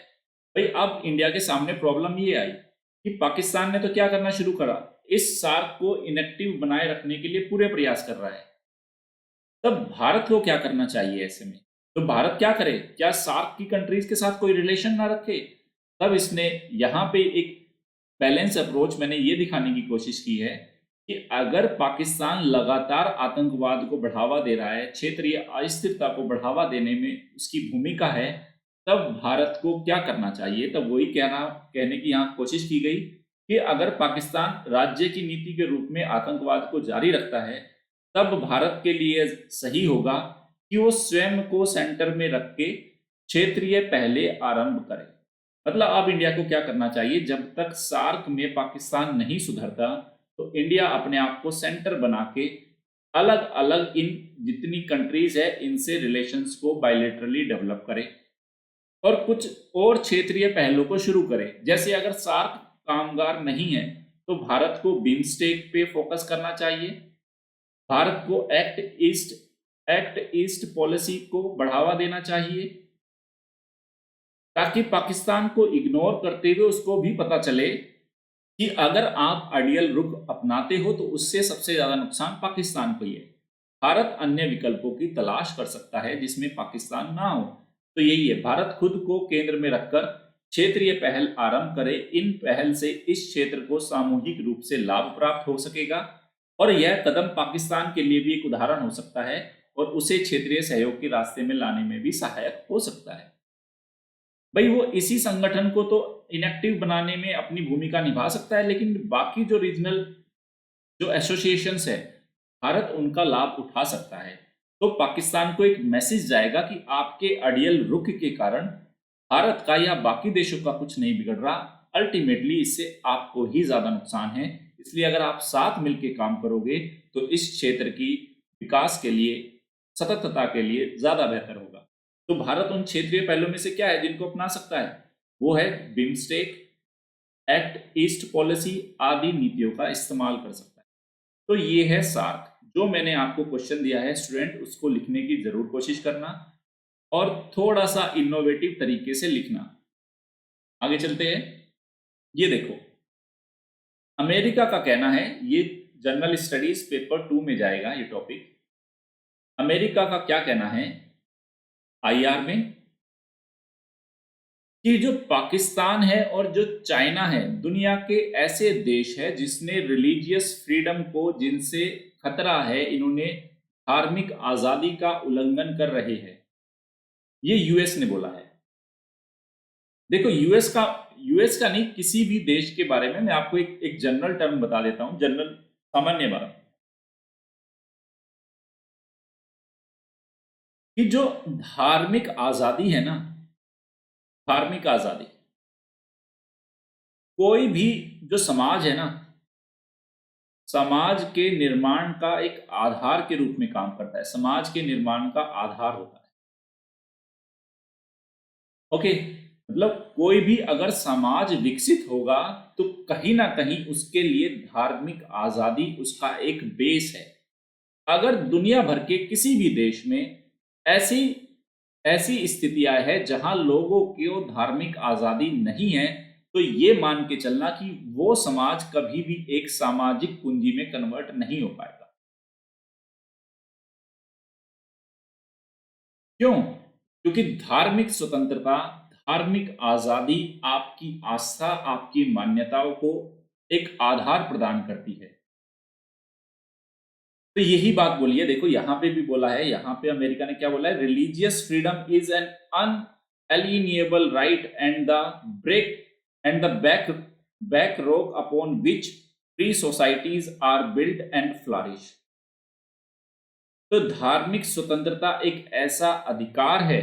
भाई अब इंडिया के सामने प्रॉब्लम ये आई कि पाकिस्तान ने तो क्या करना शुरू करा, इस सार्क को इनएक्टिव बनाए रखने के लिए पूरे प्रयास कर रहा है। तब भारत को क्या करना चाहिए ऐसे में? तो भारत क्या करे? क्या सार्क की कंट्रीज के साथ कोई रिलेशन ना रखे? तब इसने यहाँ पे एक बैलेंस अप्रोच मैंने ये दिखाने की कोशिश की है कि अगर पाकिस्तान लगातार आतंकवाद को बढ़ावा दे रहा है, क्षेत्रीय अस्थिरता को बढ़ावा देने में उसकी भूमिका है, तब भारत को क्या करना चाहिए? तब वही कहने की यहाँ कोशिश की गई कि अगर पाकिस्तान राज्य की नीति के रूप में आतंकवाद को जारी रखता है तब भारत के लिए सही होगा कि वो स्वयं को सेंटर में रख के क्षेत्रीय पहले आरंभ करे। मतलब अब इंडिया को क्या करना चाहिए? जब तक सार्क में पाकिस्तान नहीं सुधरता तो इंडिया अपने आप को सेंटर बना के अलग अलग इन जितनी कंट्रीज है इनसे रिलेशंस को बायलैटरली डेवलप करे और कुछ और क्षेत्रीय पहलों को शुरू करे। जैसे अगर सार्क कामगार नहीं है तो भारत को बिम्स्टेक पे फोकस करना चाहिए, भारत को एक्ट ईस्ट पॉलिसी को बढ़ावा देना चाहिए ताकि पाकिस्तान को इग्नोर करते हुए उसको भी पता चले कि अगर आप आइडियल रुख अपनाते हो तो उससे सबसे ज्यादा नुकसान पाकिस्तान को ही है। भारत अन्य विकल्पों की तलाश कर सकता है जिसमें पाकिस्तान ना हो। तो यही है, भारत खुद को केंद्र में रखकर क्षेत्रीय पहल आरंभ करे। इन पहल से इस क्षेत्र को सामूहिक रूप से लाभ प्राप्त हो सकेगा और यह कदम पाकिस्तान के लिए भी एक उदाहरण हो सकता है और उसे क्षेत्रीय सहयोग के रास्ते में लाने में भी सहायक हो सकता है। भाई वो इसी संगठन को तो इनएक्टिव बनाने में अपनी भूमिका निभा सकता है, लेकिन बाकी जो रीजनल जो एसोसिएशंस है, भारत उनका लाभ उठा सकता है। तो पाकिस्तान को एक मैसेज जाएगा कि आपके अड़ियल रुख के कारण भारत का या बाकी देशों का कुछ नहीं बिगड़ रहा, अल्टीमेटली इससे आपको ही ज्यादा नुकसान है। इसलिए अगर आप साथ मिलकर काम करोगे तो इस क्षेत्र की विकास के लिए, सततता के लिए ज्यादा बेहतर होगा। तो भारत उन क्षेत्रीय पहलों में से क्या है जिनको अपना सकता है? वो है बिम्स्टेक, एक्ट ईस्ट पॉलिसी आदि नीतियों का इस्तेमाल कर सकता है। तो ये है सार्क। जो मैंने आपको क्वेश्चन दिया है स्टूडेंट, उसको लिखने की जरूर कोशिश करना और थोड़ा सा इनोवेटिव तरीके से लिखना। आगे चलते हैं। ये देखो, अमेरिका का कहना है, ये जनरल स्टडीज पेपर 2 में जाएगा ये टॉपिक। अमेरिका का क्या कहना है आईआर में कि जो पाकिस्तान है और जो चाइना है, दुनिया के ऐसे देश है जिसने रिलीजियस फ्रीडम को, जिनसे खतरा है, इन्होंने धार्मिक आजादी का उल्लंघन कर रहे हैं। ये यूएस ने बोला है। देखो यूएस का नहीं, किसी भी देश के बारे में मैं आपको एक जनरल टर्म बता देता हूं, जनरल सामान्य बात, कि जो धार्मिक आजादी है ना, धार्मिक आजादी, कोई भी जो समाज है ना, समाज के निर्माण का एक आधार के रूप में काम करता है, समाज के निर्माण का आधार होता है। ओके, मतलब कोई भी अगर समाज विकसित होगा तो कहीं ना कहीं उसके लिए धार्मिक आजादी उसका एक बेस है। अगर दुनिया भर के किसी भी देश में ऐसी ऐसी स्थितियां हैं जहां लोगों को धार्मिक आजादी नहीं है, तो ये मान के चलना कि वो समाज कभी भी एक सामाजिक पूंजी में कन्वर्ट नहीं हो पाएगा। क्यों? क्योंकि धार्मिक स्वतंत्रता, धार्मिक आजादी आपकी आस्था, आपकी मान्यताओं को एक आधार प्रदान करती है। तो यही बात बोली है, देखो यहां पे भी बोला है, यहां पे अमेरिका ने क्या बोला है, religious freedom is an unalienable right and the break and the back rock upon which free societies are built and flourish. तो धार्मिक स्वतंत्रता एक ऐसा अधिकार है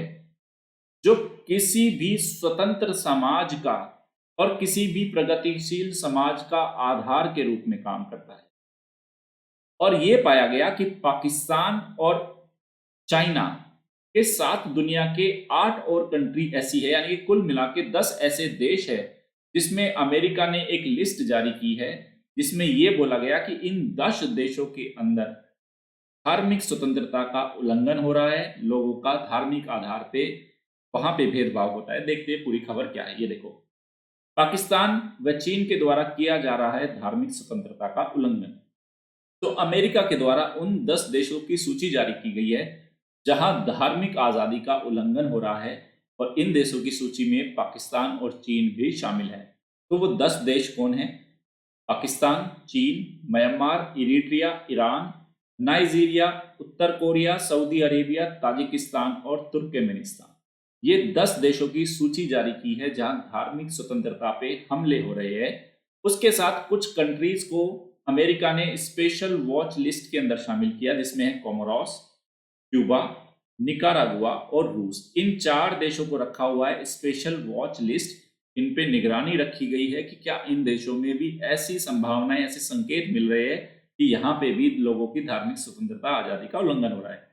जो किसी भी स्वतंत्र समाज का और किसी भी प्रगतिशील समाज का आधार के रूप में काम करता है। और यह पाया गया कि पाकिस्तान और चाइना के साथ दुनिया के 8 और कंट्री ऐसी है, यानी कि कुल मिला के 10 ऐसे देश है जिसमें अमेरिका ने एक लिस्ट जारी की है, जिसमें यह बोला गया कि इन 10 देशों के अंदर धार्मिक स्वतंत्रता का उल्लंघन हो रहा है, लोगों का धार्मिक आधार पे वहां पे भेदभाव होता है। देखते हैं पूरी खबर क्या है। ये देखो, पाकिस्तान व चीन के द्वारा किया जा रहा है धार्मिक स्वतंत्रता का उल्लंघन। तो अमेरिका के द्वारा उन 10 देशों की सूची जारी की गई है जहां धार्मिक आजादी का उल्लंघन हो रहा है, और इन देशों की सूची में पाकिस्तान और चीन भी शामिल है। तो वो 10 देश कौन है? पाकिस्तान, चीन, म्यांमार, इरिट्रिया, ईरान, नाइजीरिया, उत्तर कोरिया, सऊदी अरेबिया, ताजिकिस्तान और तुर्कमेनिस्तान। ये 10 देशों की सूची जारी की है जहां धार्मिक स्वतंत्रता पे हमले हो रहे हैं। उसके साथ कुछ कंट्रीज को अमेरिका ने स्पेशल वॉच लिस्ट के अंदर शामिल किया, जिसमें है कोमोरोस, क्यूबा, निकारागुआ और रूस। इन 4 देशों को रखा हुआ है स्पेशल वॉच लिस्ट। इन पे निगरानी रखी गई है कि क्या इन देशों में भी ऐसी संभावनाएं, ऐसे संकेत मिल रहे हैं कि यहाँ पे भी लोगों की धार्मिक स्वतंत्रता, आजादी का उल्लंघन हो रहा है।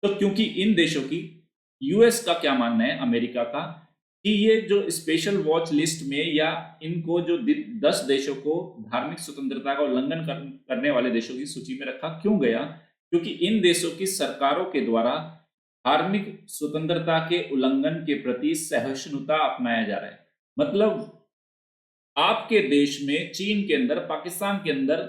तो क्योंकि इन देशों की, यूएस का क्या मानना है, अमेरिका का, कि ये जो स्पेशल वॉच लिस्ट में या इनको जो 10 देशों को धार्मिक स्वतंत्रता का उल्लंघन करने वाले देशों की सूची में रखा क्यों गया? क्योंकि इन देशों की सरकारों के द्वारा धार्मिक स्वतंत्रता के उल्लंघन के प्रति सहिष्णुता अपनाया जा रहा है। मतलब आपके देश में, चीन के अंदर, पाकिस्तान के अंदर,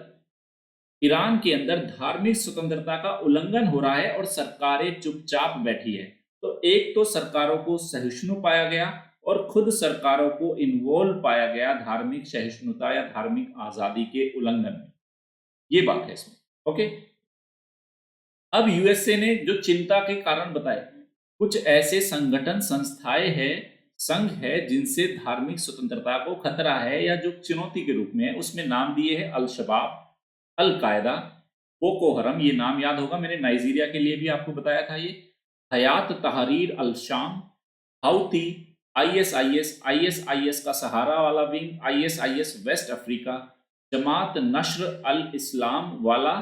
ईरान के अंदर धार्मिक स्वतंत्रता का उल्लंघन हो रहा है और सरकारें चुपचाप बैठी है। तो एक तो सरकारों को सहिष्णु पाया गया और खुद सरकारों को इन्वॉल्व पाया गया धार्मिक सहिष्णुता या धार्मिक आजादी के उल्लंघन में। ये बात है इसमें। ओके, अब यूएसए ने जो चिंता के कारण बताए, कुछ ऐसे संगठन, संस्थाएं हैं, संघ है जिनसे धार्मिक स्वतंत्रता को खतरा है या जो चुनौती के रूप में है। उसमें नाम दिए हैं अल शबाब, अल कायदा, बोको हरम, ये नाम याद होगा, मैंने नाइजीरिया के लिए भी आपको बताया था ये, हयात तहरीर अल शाम, हाउती, आईएसआईएस, आईएसआईएस का सहारा वाला विंग, आईएसआईएस वेस्ट अफ्रीका, जमात नश्र अल इस्लाम वाला,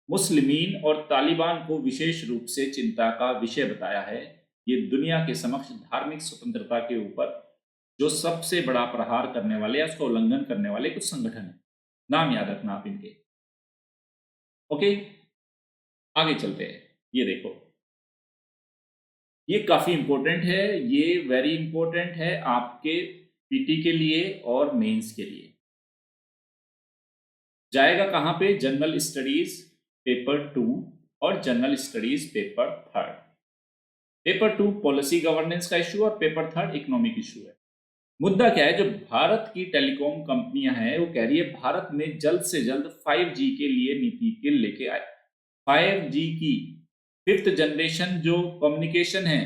मुस्लिमीन और तालिबान को विशेष रूप से चिंता का विषय बताया है। ये दुनिया के समक्ष धार्मिक स्वतंत्रता के ऊपर जो सबसे बड़ा प्रहार करने वाले या उसका उल्लंघन करने वाले कुछ संगठन है। नाम याद रखना आप इनके। ओके, आगे चलते हैं। ये देखो, ये काफी इंपॉर्टेंट है, ये वेरी इंपॉर्टेंट है आपके पीटी के लिए और मेंस के लिए। जाएगा कहां पे? जनरल स्टडीज पेपर 2 और general studies paper 3। Paper 2 policy governance का इशू और पेपर 3 इकोनॉमिक इशू है। मुद्दा क्या है? जो भारत की टेलीकॉम कंपनियां हैं वो कह रही है भारत में जल्द से जल्द 5G के लिए नीति के लेके आए। 5G की 5th जनरेशन जो कम्युनिकेशन है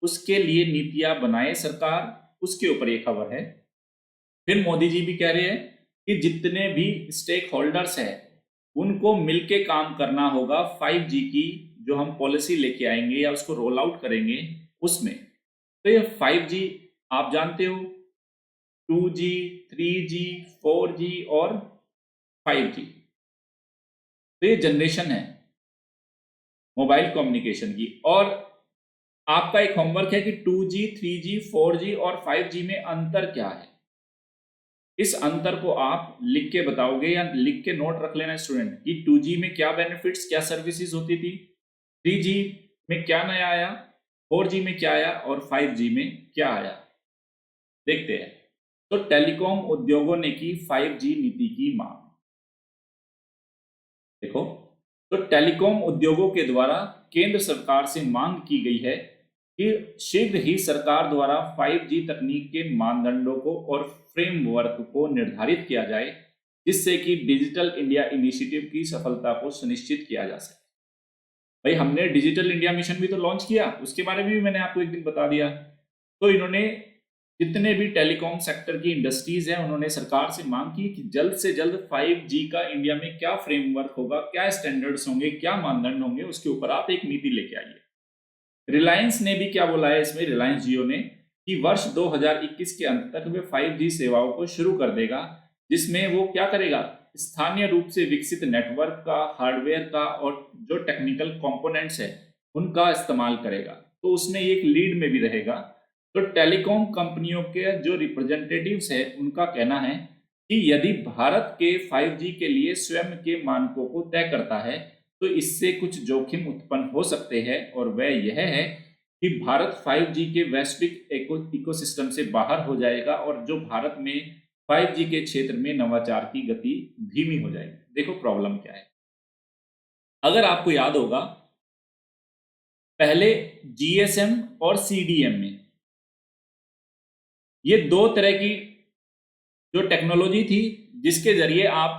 उसके लिए नीतियां बनाए सरकार, उसके ऊपर ये खबर है। फिर मोदी जी भी कह रहे हैं कि जितने भी स्टेक होल्डर्स हैं उनको मिलके काम करना होगा 5G की जो हम पॉलिसी लेके आएंगे या उसको रोल आउट करेंगे उसमें। तो ये 5G आप जानते हो, 2G, 3G, 4G और 5G, तो ये जनरेशन है मोबाइल कम्युनिकेशन की। और आपका एक होमवर्क है कि 2G, 3G, 4G और 5G में अंतर क्या है। इस अंतर को आप लिख के बताओगे या लिख के नोट रख लेना स्टूडेंट कि 2G में क्या बेनिफिट्स, क्या सर्विसेज होती थी, 3G में क्या नया आया, 4G में क्या आया और 5G में क्या आया। देखते हैं। तो टेलीकॉम उद्योगों ने की 5G नीति की मांग। देखो, तो टेलीकॉम उद्योगों के द्वारा केंद्र सरकार से मांग की गई है कि शीघ्र ही सरकार द्वारा 5G तकनीक के मानदंडों को और फ्रेमवर्क को निर्धारित किया जाए जिससे कि डिजिटल इंडिया इनिशिएटिव की सफलता को सुनिश्चित किया जा सके। भाई हमने डिजिटल इंडिया मिशन भी तो लॉन्च किया, उसके बारे में भी मैंने आपको एक दिन बता दिया। तो इन्होंने जितने भी टेलीकॉम सेक्टर की इंडस्ट्रीज हैं उन्होंने सरकार से मांग की कि जल्द से जल्द 5G का इंडिया में क्या फ्रेमवर्क होगा, क्या स्टैंडर्ड्स होंगे, क्या मानदंड होंगे, उसके ऊपर आप एक नीति लेके आइए। रिलायंस ने भी क्या बोला है इसमें, रिलायंस जियो ने, कि वर्ष 2021 के अंत तक वे 5G सेवाओं को शुरू कर देगा जिसमें वो क्या करेगा, स्थानीय रूप से विकसित नेटवर्क का, हार्डवेयर का और जो टेक्निकल कंपोनेंट्स है उनका इस्तेमाल करेगा। तो उसमें एक लीड में भी रहेगा। तो टेलीकॉम कंपनियों के जो रिप्रेजेंटेटिव्स है उनका कहना है कि यदि भारत के 5G के लिए स्वयं के मानकों को तय करता है तो इससे कुछ जोखिम उत्पन्न हो सकते हैं और वह यह है कि भारत 5G के वैश्विक इकोसिस्टम से बाहर हो जाएगा और जो भारत में 5G के क्षेत्र में नवाचार की गति धीमी हो जाएगी। देखो प्रॉब्लम क्या है, अगर आपको याद होगा पहले GSM और CDM में ये दो तरह की जो टेक्नोलॉजी थी जिसके जरिए आप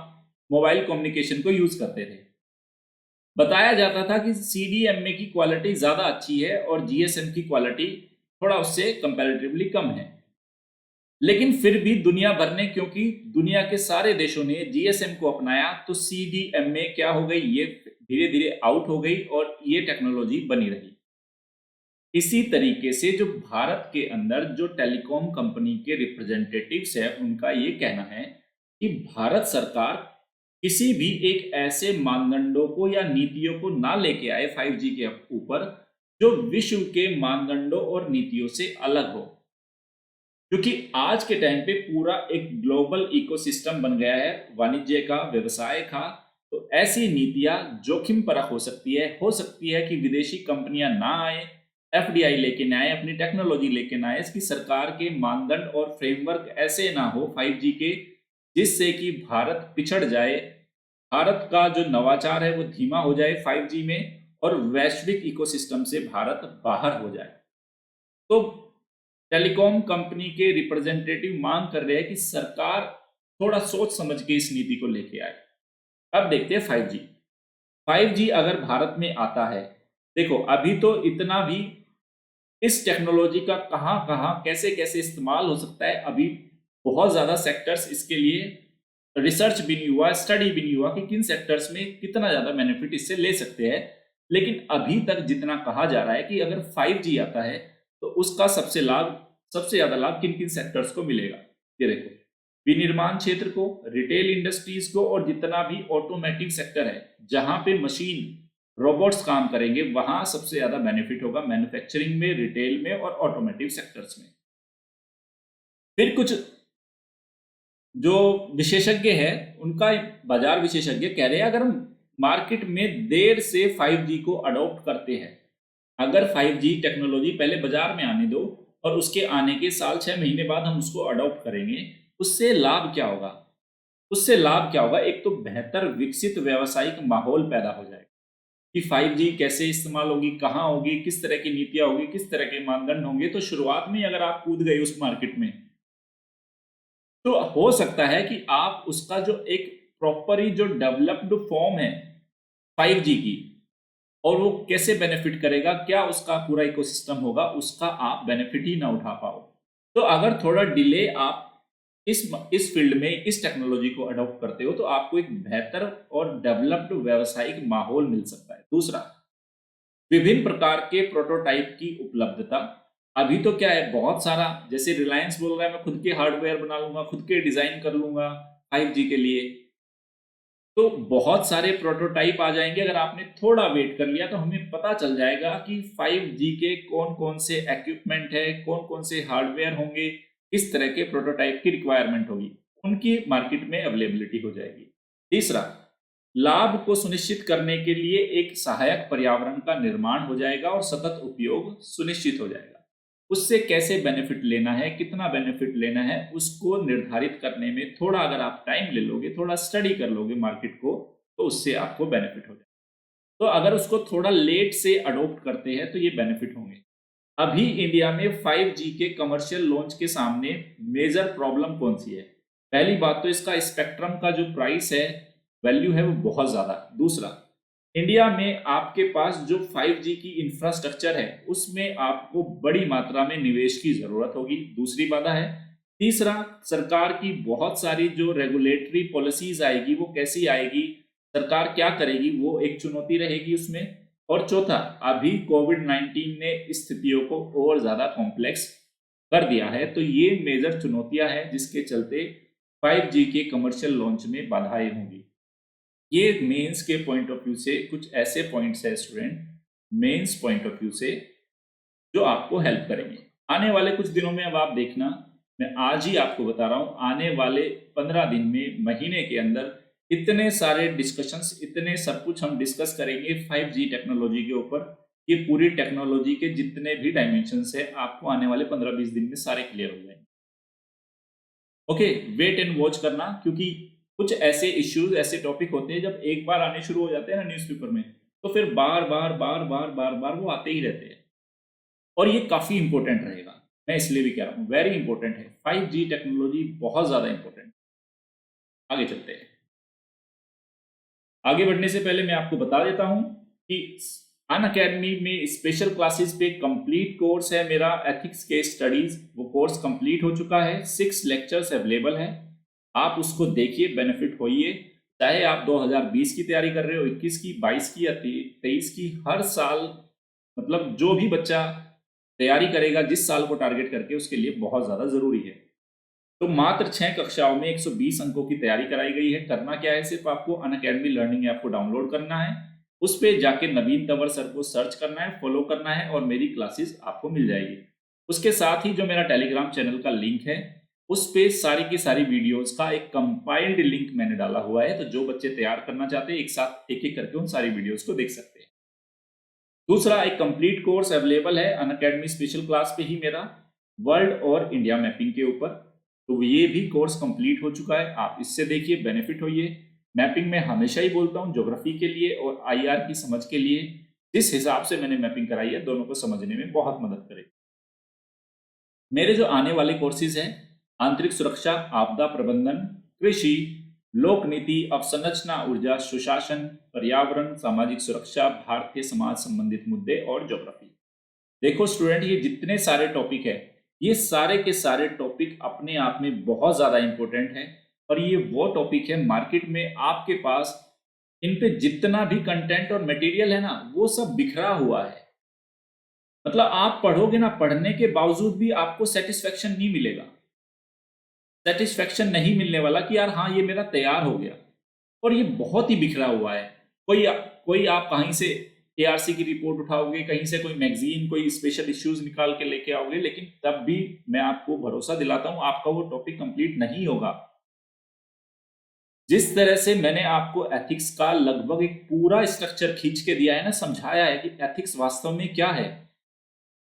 मोबाइल कम्युनिकेशन को यूज करते थे। बताया जाता था कि CDMA की क्वालिटी ज्यादा अच्छी है और GSM की क्वालिटी थोड़ा उससे कंपैरेटिवली कम है। लेकिन फिर भी दुनिया भर ने, क्योंकि दुनिया के सारे देशों ने GSM को अपनाया तो CDMA क्या हो गई, ये धीरे धीरे आउट हो गई और ये टेक्नोलॉजी बनी रही। इसी तरीके से जो भारत के अंदर जो टेलीकॉम कंपनी के रिप्रेजेंटेटिव्स है उनका ये कहना है कि भारत सरकार किसी भी एक ऐसे मानदंडों को या नीतियों को ना लेके आए 5G के ऊपर जो विश्व के मानदंडों और नीतियों से अलग हो, क्योंकि आज के टाइम पे पूरा एक ग्लोबल इकोसिस्टम बन गया है वाणिज्य का, व्यवसाय का। तो ऐसी नीतियां जोखिम परख हो सकती है कि विदेशी कंपनियां ना आए, एफडीआई लेके ना आए, अपनी टेक्नोलॉजी लेके ना आए, इसकी सरकार के मानदंड और फ्रेमवर्क ऐसे ना हो 5G के जिससे कि भारत पिछड़ जाए, भारत का जो नवाचार है वो धीमा हो जाए 5G में, और वैश्विक इकोसिस्टम से भारत बाहर हो जाए। तो टेलीकॉम कंपनी के रिप्रेजेंटेटिव मांग कर रहे हैं कि सरकार थोड़ा सोच समझ के इस नीति को लेके आए। अब देखते हैं 5G। 5G अगर भारत में आता है, देखो अभी तो इतना भी इस टेक्नोलॉजी का कहां कहां कैसे कैसे इस्तेमाल हो सकता है, अभी बहुत ज्यादा सेक्टर्स इसके लिए रिसर्च भी नहीं हुआ, स्टडी भी नहीं हुआ कि किन सेक्टर्स में कितना ज्यादा बेनिफिट इससे ले सकते हैं। लेकिन अभी तक जितना कहा जा रहा है कि अगर 5G आता है तो उसका सबसे ज्यादा लाभ किन किन सेक्टर्स को मिलेगा, ये देखो, विनिर्माण क्षेत्र को, रिटेल इंडस्ट्रीज को, और जितना भी ऑटोमेटिव सेक्टर है जहां पे मशीन रोबोट्स काम करेंगे वहां सबसे ज्यादा बेनिफिट होगा, मैन्युफैक्चरिंग में, रिटेल में और ऑटोमेटिव सेक्टर्स में। फिर कुछ जो विशेषज्ञ हैं उनका, बाजार विशेषज्ञ कह रहे हैं अगर हम मार्केट में देर से 5G को अडॉप्ट करते हैं, अगर 5G टेक्नोलॉजी पहले बाजार में आने दो और उसके आने के साल 6 महीने बाद हम उसको अडॉप्ट करेंगे, उससे लाभ क्या होगा? उससे लाभ क्या होगा? एक तो बेहतर विकसित व्यावसायिक माहौल पैदा हो जाएगा कि 5G कैसे इस्तेमाल होगी, कहाँ होगी, किस तरह की नीतियां होगी, किस तरह के मानदंड होंगे। तो शुरुआत में अगर आप कूद गए उस मार्केट में तो हो सकता है कि आप उसका जो एक प्रॉपरली जो डेवलप्ड फॉर्म है 5G की, और वो कैसे बेनिफिट करेगा, क्या उसका पूरा इकोसिस्टम होगा, उसका आप बेनिफिट ही ना उठा पाओ। तो अगर थोड़ा डिले आप इस फील्ड में इस टेक्नोलॉजी को अडॉप्ट करते हो तो आपको एक बेहतर और डेवलप्ड व्यावसायिक माहौल मिल सकता है। दूसरा, विभिन्न प्रकार के प्रोटोटाइप की उपलब्धता। अभी तो क्या है, बहुत सारा, जैसे रिलायंस बोल रहा है मैं खुद के हार्डवेयर बना लूंगा, खुद के डिजाइन कर लूंगा 5G के लिए, तो बहुत सारे प्रोटोटाइप आ जाएंगे। अगर आपने थोड़ा वेट कर लिया तो हमें पता चल जाएगा कि 5G के कौन कौन से इक्विपमेंट है, कौन कौन से हार्डवेयर होंगे, किस तरह के प्रोटोटाइप की रिक्वायरमेंट होगी, उनकी मार्केट में अवेलेबिलिटी हो जाएगी। तीसरा, लाभ को सुनिश्चित करने के लिए एक सहायक पर्यावरण का निर्माण हो जाएगा और सतत उपयोग सुनिश्चित हो जाएगा। उससे कैसे बेनिफिट लेना है, कितना बेनिफिट लेना है, उसको निर्धारित करने में थोड़ा अगर आप टाइम ले लोगे, थोड़ा स्टडी कर लोगे मार्केट को, तो उससे आपको बेनिफिट हो जाएगा। तो अगर उसको थोड़ा लेट से अडॉप्ट करते हैं तो ये बेनिफिट होंगे। अभी इंडिया में 5G के कमर्शियल लॉन्च के सामने मेजर प्रॉब्लम कौन सी है? पहली बात तो इसका स्पेक्ट्रम का जो प्राइस है, वैल्यू है, वो बहुत ज्यादा। दूसरा, इंडिया में आपके पास जो 5G की इंफ्रास्ट्रक्चर है उसमें आपको बड़ी मात्रा में निवेश की जरूरत होगी, दूसरी बाधा है। तीसरा, सरकार की बहुत सारी जो रेगुलेटरी पॉलिसीज आएगी वो कैसी आएगी, सरकार क्या करेगी, वो एक चुनौती रहेगी उसमें। और चौथा, अभी कोविड-19 ने स्थितियों को और ज्यादा कॉम्प्लेक्स कर दिया है, तो ये मेजर चुनौतियां हैं जिसके चलते 5G के कमर्शियल लॉन्च में बाधाएं होंगी। ये मेंस के पॉइंट ऑफ व्यू से कुछ ऐसे पॉइंट्स है student, mains point of view से, जो आपको हेल्प करेंगे आने वाले कुछ दिनों में। अब आप देखना, मैं आज ही आपको बता रहा हूं, आने वाले 15 दिन में, महीने के अंदर इतने सारे डिस्कशंस, इतने सब कुछ हम डिस्कस करेंगे 5G टेक्नोलॉजी के ऊपर। ये पूरी टेक्नोलॉजी के जितने भी डायमेंशंस है आपको आने वाले 15-20 दिन में सारे क्लियर हो जाएंगे। ओके, वेट एंड वॉच करना, क्योंकि कुछ ऐसे इश्यूज, ऐसे टॉपिक होते हैं जब एक बार आने शुरू हो जाते हैं ना न्यूज़पेपर में, तो फिर बार बार बार बार बार बार वो आते ही रहते हैं। और ये काफी इंपॉर्टेंट रहेगा, मैं इसलिए भी कह रहा हूँ, वेरी इंपॉर्टेंट है 5G टेक्नोलॉजी, बहुत ज्यादा इंपॉर्टेंट। आगे चलते हैं। आगे बढ़ने से पहले मैं आपको बता देता हूं कि अनअकैडमी में स्पेशल क्लासेस पे कंप्लीट कोर्स है मेरा, एथिक्स के स्टडीज, वो कोर्स कंप्लीट हो चुका है, 6 लेक्चर्स अवेलेबल है, आप उसको देखिए, बेनिफिट होइए। चाहे आप 2020 की तैयारी कर रहे हो, 21 की, 22 की या 23 की, हर साल, मतलब जो भी बच्चा तैयारी करेगा जिस साल को टारगेट करके, उसके लिए बहुत ज्यादा जरूरी है। तो मात्र 6 कक्षाओं में 120 अंकों की तैयारी कराई गई है। करना क्या है, सिर्फ आपको अनअकैडमी लर्निंग ऐप को डाउनलोड करना है, उस पे जाके नवीन तंवर सर को सर्च करना है, फॉलो करना है, और मेरी क्लासेस आपको मिल जाएगी। उसके साथ ही जो मेरा टेलीग्राम चैनल का लिंक है, उस पे सारी की सारी वीडियोस का एक कंपाइल्ड लिंक मैंने डाला हुआ है, तो जो बच्चे तैयार करना चाहते हैं एक साथ एक एक करके उन सारी वीडियोस को देख सकते हैं। दूसरा, एक कंप्लीट कोर्स अवेलेबल है अनअकैडमी स्पेशल क्लास पे ही मेरा, वर्ल्ड और इंडिया मैपिंग के ऊपर। तो ये भी कोर्स कंप्लीट हो चुका है, आप इससे देखिए, बेनिफिट होइए। मैपिंग में हमेशा ही बोलता हूँ ज्योग्राफी के लिए और आईआर की समझ के लिए, जिस हिसाब से मैंने मैपिंग कराई है दोनों को समझने में बहुत मदद करेगी। मेरे जो आने वाले कोर्सेज हैं, आंतरिक सुरक्षा, आपदा प्रबंधन, कृषि, लोक नीति, अवसंरचना, ऊर्जा, सुशासन, पर्यावरण, सामाजिक सुरक्षा, भारतीय समाज संबंधित मुद्दे और ज्योग्राफी। देखो स्टूडेंट, ये जितने सारे टॉपिक है, ये सारे के सारे टॉपिक अपने आप में बहुत ज्यादा इंपॉर्टेंट है। और ये वो टॉपिक है मार्केट में आपके पास, इन पे जितना भी कंटेंट और मटेरियल है ना, वो सब बिखरा हुआ है। मतलब आप पढ़ोगे ना, पढ़ने के बावजूद भी आपको सेटिस्फेक्शन नहीं मिलेगा, सेटिस्फेक्शन नहीं मिलने वाला कि यार हाँ ये मेरा तैयार हो गया। और ये बहुत ही बिखरा हुआ है। कोई आप कहीं से एआरसी की रिपोर्ट उठाओगे, कहीं से कोई मैगजीन, कोई स्पेशल इश्यूज निकाल के लेके आओगे, लेकिन तब भी मैं आपको भरोसा दिलाता हूं आपका वो टॉपिक कंप्लीट नहीं होगा। जिस तरह से मैंने आपको एथिक्स का लगभग एक पूरा स्ट्रक्चर खींच के दिया है ना, समझाया है कि एथिक्स वास्तव में क्या है,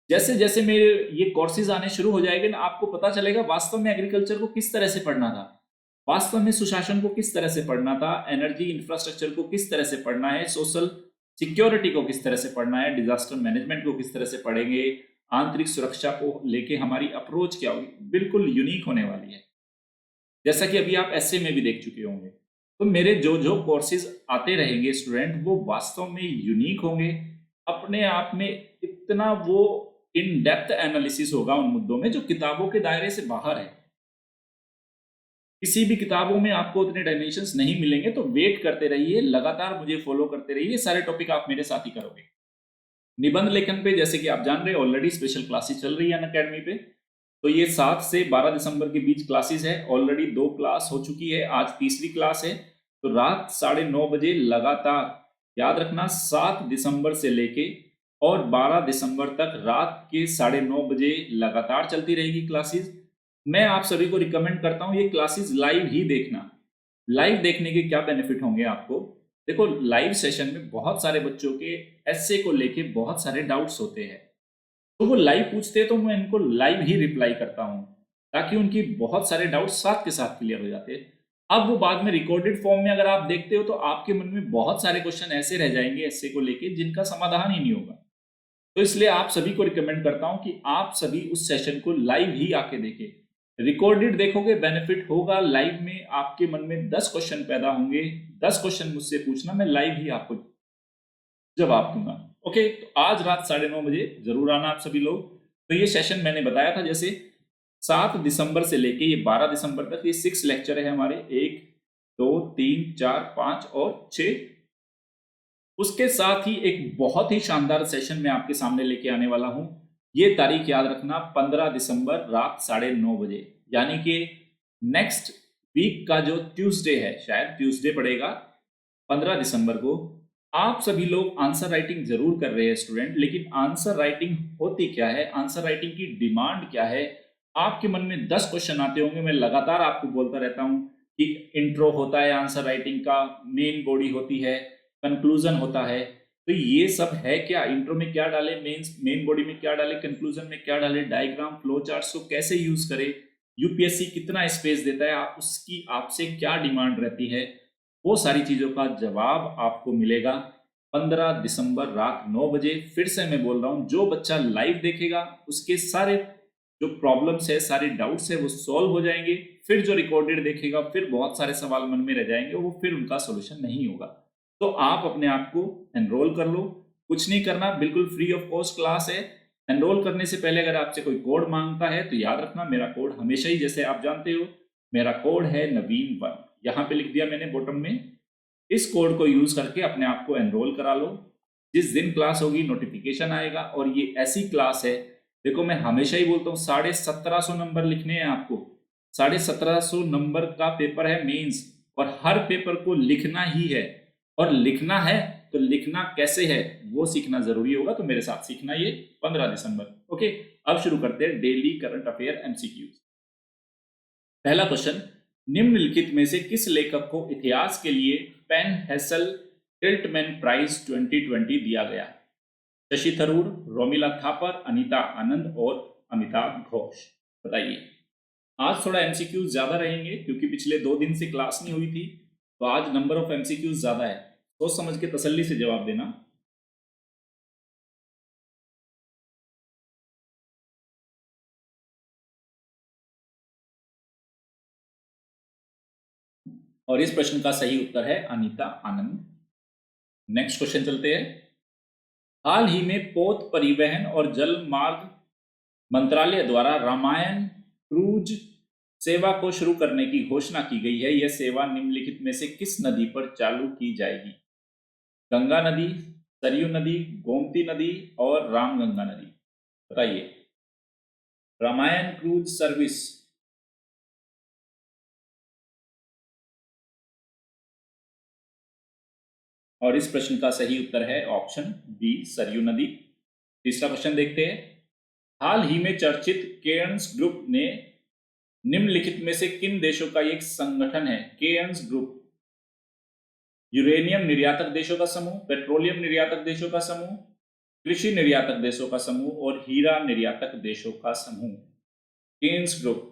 जैसे जैसे मेरे ये कोर्सेज आने शुरू हो जाएंगे ना, आपको पता चलेगा वास्तव में एग्रीकल्चर को किस तरह से पढ़ना था, वास्तव में सुशासन को किस तरह से पढ़ना था, एनर्जी इंफ्रास्ट्रक्चर को किस तरह से पढ़ना है, सोशल सिक्योरिटी को किस तरह से पढ़ना है, डिजास्टर मैनेजमेंट को किस तरह से पढ़ेंगे, आंतरिक सुरक्षा को लेके हमारी अप्रोच क्या होगी, बिल्कुल यूनिक होने वाली है। जैसा कि अभी आप एसए में भी देख चुके होंगे। तो मेरे जो जो कोर्सेज आते रहेंगे स्टूडेंट, वो वास्तव में यूनिक होंगे, अपने आप में इतना वो इन डेप्थ एनालिसिस होगा उन मुद्दों में जो किताबों के दायरे से बाहर है। किसी भी किताबों में आपको उतने डायमेंशंस नहीं मिलेंगे, तो वेट करते रहिए, लगातार मुझे फॉलो करते रहिए, सारे टॉपिक आप मेरे साथ ही करोगे। निबंध लेखन पे जैसे कि आप जान रहे हैं, ऑलरेडी स्पेशल क्लासेस चल रही है अनअकैडमी पे। तो ये 7 से 12 दिसंबर के बीच क्लासेस है, ऑलरेडी 2 क्लास हो चुकी है, आज तीसरी क्लास है। तो रात 9:30 बजे लगातार, याद रखना 7 दिसंबर से लेके और 12 दिसंबर तक रात के 9:30 बजे लगातार चलती रहेगी क्लासेस। मैं आप सभी को रिकमेंड करता हूं ये क्लासेस लाइव ही देखना। लाइव देखने के क्या बेनिफिट होंगे आपको, देखो लाइव सेशन में बहुत सारे बच्चों के एसए को लेके बहुत सारे डाउट्स होते हैं, तो वो लाइव पूछते हैं, तो मैं इनको लाइव ही रिप्लाई करता हूं, ताकि उनकी बहुत सारे डाउट्स साथ के साथ क्लियर हो जाते हैं। अब वो बाद में रिकॉर्डेड फॉर्म में अगर आप देखते हो, तो आपके मन में बहुत सारे क्वेश्चन ऐसे रह जाएंगे एसए को लेके जिनका समाधान ही नहीं होगा। तो इसलिए आप सभी को रिकमेंड करता हूं कि आप सभी उस सेशन को लाइव ही आके देखें। रिकॉर्डेड देखोगे बेनिफिट होगा, लाइव में आपके मन में 10 क्वेश्चन पैदा होंगे, 10 क्वेश्चन मुझसे पूछना, मैं लाइव ही आपको जवाब दूंगा। ओके, तो आज रात 9:30 बजे जरूर आना आप सभी लोग। तो ये सेशन मैंने बताया था, जैसे 7 दिसंबर से लेके ये 12 दिसंबर तक ये 6 लेक्चर है हमारे, 1 2 3 4 5 और 6। उसके साथ ही एक बहुत ही शानदार सेशन मैं आपके सामने लेके आने वाला हूं। ये तारीख याद रखना, 15 दिसंबर रात 9:30 बजे, यानी कि नेक्स्ट वीक का जो ट्यूसडे है, शायद ट्यूसडे पड़ेगा 15 दिसंबर को। आप सभी लोग आंसर राइटिंग जरूर कर रहे हैं स्टूडेंट, लेकिन आंसर राइटिंग होती क्या है, आंसर राइटिंग की डिमांड क्या है, आपके मन में 10 क्वेश्चन आते होंगे। मैं लगातार आपको बोलता रहता हूं कि इंट्रो होता है आंसर राइटिंग का, मेन बॉडी होती है, कंक्लूजन होता है। तो ये सब है क्या, इंट्रो में क्या डाले, मेन बॉडी में क्या डाले, कंक्लूजन में क्या डाले, डायग्राम, फ्लो चार्ट्स को कैसे यूज करें, यूपीएससी कितना स्पेस देता है, आप उसकी आपसे क्या डिमांड रहती है, वो सारी चीजों का जवाब आपको मिलेगा 15 दिसंबर रात 9 बजे। फिर से मैं बोल रहा हूं, जो बच्चा लाइव देखेगा उसके सारे जो प्रॉब्लम्स है, सारे डाउट्स है, वो सॉल्व हो जाएंगे। फिर जो रिकॉर्डेड देखेगा, फिर बहुत सारे सवाल मन में रह जाएंगे, वो फिर उनका सोल्यूशन नहीं होगा। तो आप अपने आप को एनरोल कर लो, कुछ नहीं करना, बिल्कुल फ्री ऑफ कॉस्ट क्लास है। एनरोल करने से पहले अगर आपसे कोई कोड मांगता है, तो याद रखना मेरा कोड हमेशा ही, जैसे आप जानते हो, मेरा कोड है नवीन1, यहाँ पे लिख दिया मैंने बॉटम में। इस कोड को यूज करके अपने आप को एनरोल करा लो। जिस दिन क्लास होगी नोटिफिकेशन आएगा। और ये ऐसी क्लास है, देखो मैं हमेशा ही बोलता हूँ 1750 नंबर लिखने हैं आपको, 1750 नंबर का पेपर है मेंस, और हर पेपर को लिखना ही है। और लिखना है तो लिखना कैसे है वो सीखना जरूरी होगा, तो मेरे साथ सीखना ये 15 दिसंबर। ओके, अब शुरू करते हैं डेली करंट अफेयर एमसीक्यूज। पहला क्वेश्चन, निम्नलिखित में से किस लेखक को इतिहास के लिए पेन हेसल टिल्टमैन प्राइज 2020 दिया गया? शशि थरूर, रोमिला थापर, अनीता आनंद और अमिताभ घोष। बताइए। आज थोड़ा एमसीक्यूज ज्यादा रहेंगे क्योंकि पिछले 2 दिन से क्लास नहीं हुई थी, तो आज नंबर ऑफ एमसीक्यूज ज्यादा है। सोच समझ के तसल्ली से जवाब देना। और इस प्रश्न का सही उत्तर है अनीता आनंद। नेक्स्ट क्वेश्चन चलते हैं। हाल ही में पोत परिवहन और जल मार्ग मंत्रालय द्वारा रामायण क्रूज सेवा को शुरू करने की घोषणा की गई है। यह सेवा निम्नलिखित में से किस नदी पर चालू की जाएगी? गंगा नदी, सरयू नदी, गोमती नदी और रामगंगा नदी। बताइए। Ramayana cruise service. और इस प्रश्न का सही उत्तर है ऑप्शन बी, सरयू नदी। तीसरा क्वेश्चन देखते हैं। हाल ही में चर्चित केयर्न्स ग्रुप ने निम्नलिखित में से किन देशों का एक संगठन है? केयर्न्स ग्रुप यूरेनियम निर्यातक देशों का समूह, पेट्रोलियम निर्यातक देशों का समूह, कृषि निर्यातक देशों का समूह और हीरा निर्यातक देशों का समूह। Cairns group.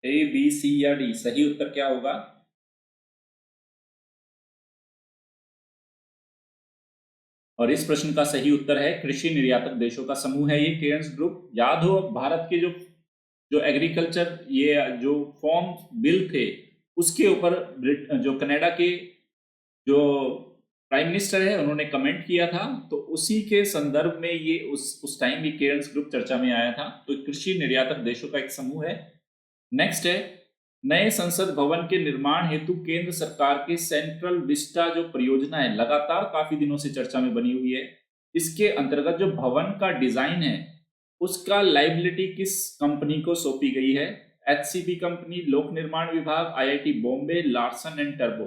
A, B, C या डी? सही उत्तर क्या होगा? और इस प्रश्न का सही उत्तर है कृषि निर्यातक देशों का समूह है ये केयर्न्स ग्रुप। याद हो, भारत के जो जो एग्रीकल्चर ये जो फॉर्म बिल थे उसके ऊपर जो कनाडा के जो प्राइम मिनिस्टर है उन्होंने कमेंट किया था, तो उसी के संदर्भ में ये उस टाइम भी केयर्न्स ग्रुप चर्चा में आया था। तो कृषि निर्यातक देशों का एक समूह है। नेक्स्ट है। नए संसद भवन के निर्माण हेतु केंद्र सरकार के सेंट्रल विस्टा जो परियोजना है लगातार काफी दिनों से चर्चा में बनी हुई है। इसके अंतर्गत जो भवन का डिजाइन है उसका लाइबिलिटी किस कंपनी को सौंपी गई है? एचसीबी कंपनी, लोक निर्माण विभाग, IIT Bombay, Larsen and turbo.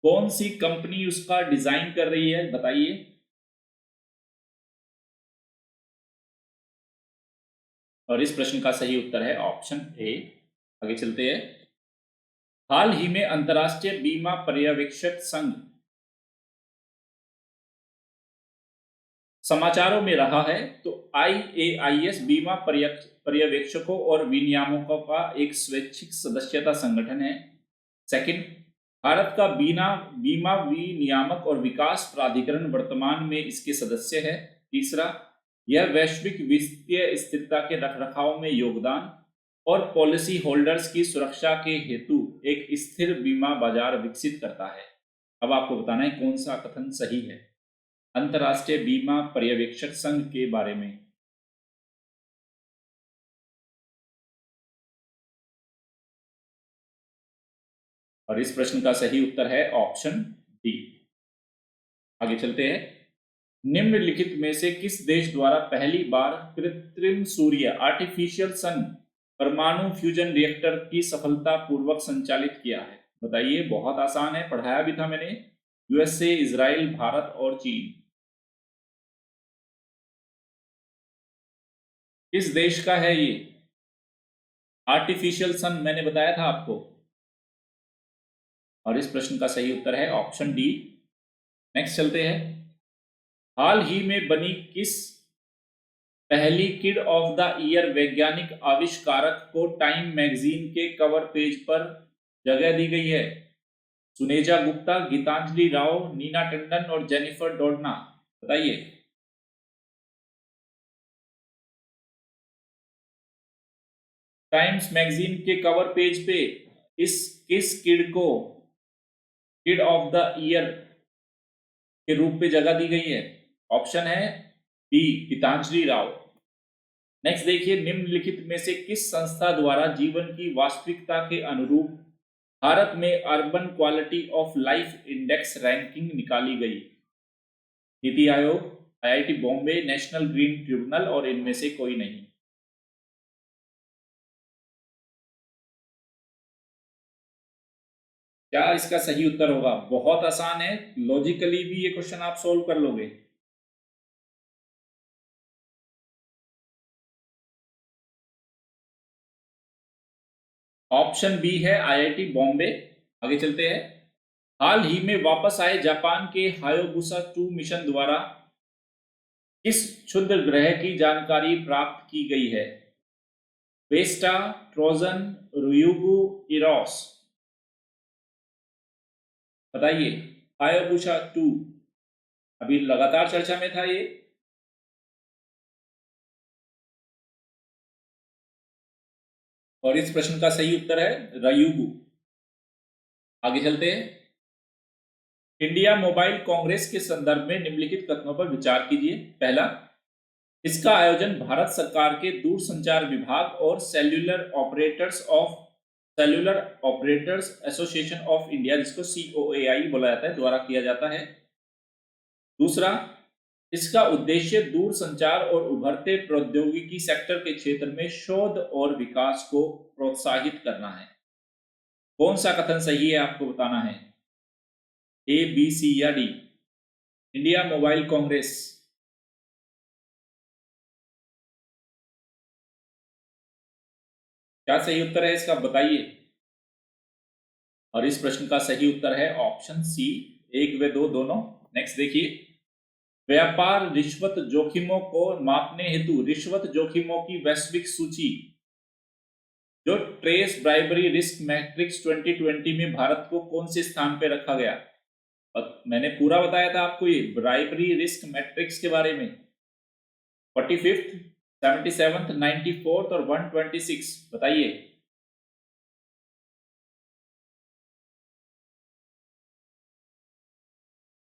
कौन सी कंपनी उसका डिजाइन कर रही है? बताइए। और इस प्रश्न का सही उत्तर है ऑप्शन ए। आगे चलते हैं। हाल ही में अंतर्राष्ट्रीय बीमा पर्यवेक्षक संघ समाचारों में रहा है, तो IAIS बीमा पर्यवेक्षकों और विनियामकों का एक स्वैच्छिक सदस्यता संगठन है। सेकंड, भारत का बीमा विनियामक और विकास प्राधिकरण वर्तमान में इसके सदस्य है। तीसरा, यह वैश्विक वित्तीय स्थिरता के रखरखाव में योगदान और पॉलिसी होल्डर्स की सुरक्षा के हेतु एक स्थिर बीमा बाजार विकसित करता है। अब आपको बताना है कौन सा कथन सही है अंतर्राष्ट्रीय बीमा पर्यवेक्षक संघ के बारे में। और इस प्रश्न का सही उत्तर है ऑप्शन डी। आगे चलते हैं। निम्नलिखित में से किस देश द्वारा पहली बार कृत्रिम सूर्य आर्टिफिशियल सन परमाणु फ्यूजन रिएक्टर की सफलतापूर्वक संचालित किया है? बताइए। बहुत आसान है, पढ़ाया भी था मैंने। यूएसए, इजराइल, भारत और चीन। किस देश का है ये आर्टिफिशियल सन? मैंने बताया था आपको। और इस प्रश्न का सही उत्तर है ऑप्शन डी। नेक्स्ट चलते हैं। हाल ही में बनी किस पहली किड ऑफ द ईयर वैज्ञानिक आविष्कारक को टाइम मैगजीन के कवर पेज पर जगह दी गई है? सुनेजा गुप्ता, गीतांजलि राव, नीना टंडन और जेनिफर डोडना। बताइए। टाइम्स मैगजीन के कवर पेज पे इस किस किड को किड ऑफ द ईयर के रूप में जगह दी गई है? ऑप्शन है बी, गीतांजलि राव। नेक्स्ट देखिए। निम्नलिखित में से किस संस्था द्वारा जीवन की वास्तविकता के अनुरूप भारत में urban quality of life index ranking निकाली गई? NITI Aayog, IIT Bombay, national green tribunal और इनमें से कोई नहीं। क्या इसका सही उत्तर होगा? बहुत आसान है, लॉजिकली भी ये क्वेश्चन आप सोल्व कर लोगे। ऑप्शन बी है आईआईटी बॉम्बे। आगे चलते हैं। हाल ही में वापस आए जापान के हायोबुसा 2 मिशन द्वारा किस क्षुद्र ग्रह की जानकारी प्राप्त की गई है? Vesta, Trojan, Ryugu, Eros. बताइए। हायोबुसा 2 अभी लगातार चर्चा में था ये। और इस प्रश्न का सही उत्तर है रयुगु। आगे चलते हैं। इंडिया मोबाइल कांग्रेस के संदर्भ में निम्नलिखित कथनों पर विचार कीजिए। पहला, इसका आयोजन भारत सरकार के दूरसंचार विभाग और cellular operators association of India, जिसको COAI बोला जाता है, द्वारा किया जाता है। दूसरा, इसका उद्देश्य दूरसंचार और उभरते प्रौद्योगिकी सेक्टर के क्षेत्र में शोध और विकास को प्रोत्साहित करना है। कौन सा कथन सही है आपको बताना है, A, B, C या D? India mobile Congress. क्या सही उत्तर है इसका, बताइए। और इस प्रश्न का सही उत्तर है ऑप्शन सी, 1 व 2 दोनों। नेक्स्ट देखिए। व्यापार रिश्वत जोखिमों को मापने हेतु रिश्वत जोखिमों की वैश्विक सूची, जो ट्रेस ब्राइबरी रिस्क मैट्रिक्स 2020 में भारत को कौन से स्थान पे रखा गया? और मैंने पूरा बताया था आपको ये ब्राइबरी रिस्क मैट्रिक्स के बारे में। 45th, 77th, 94th और 126। बताइए।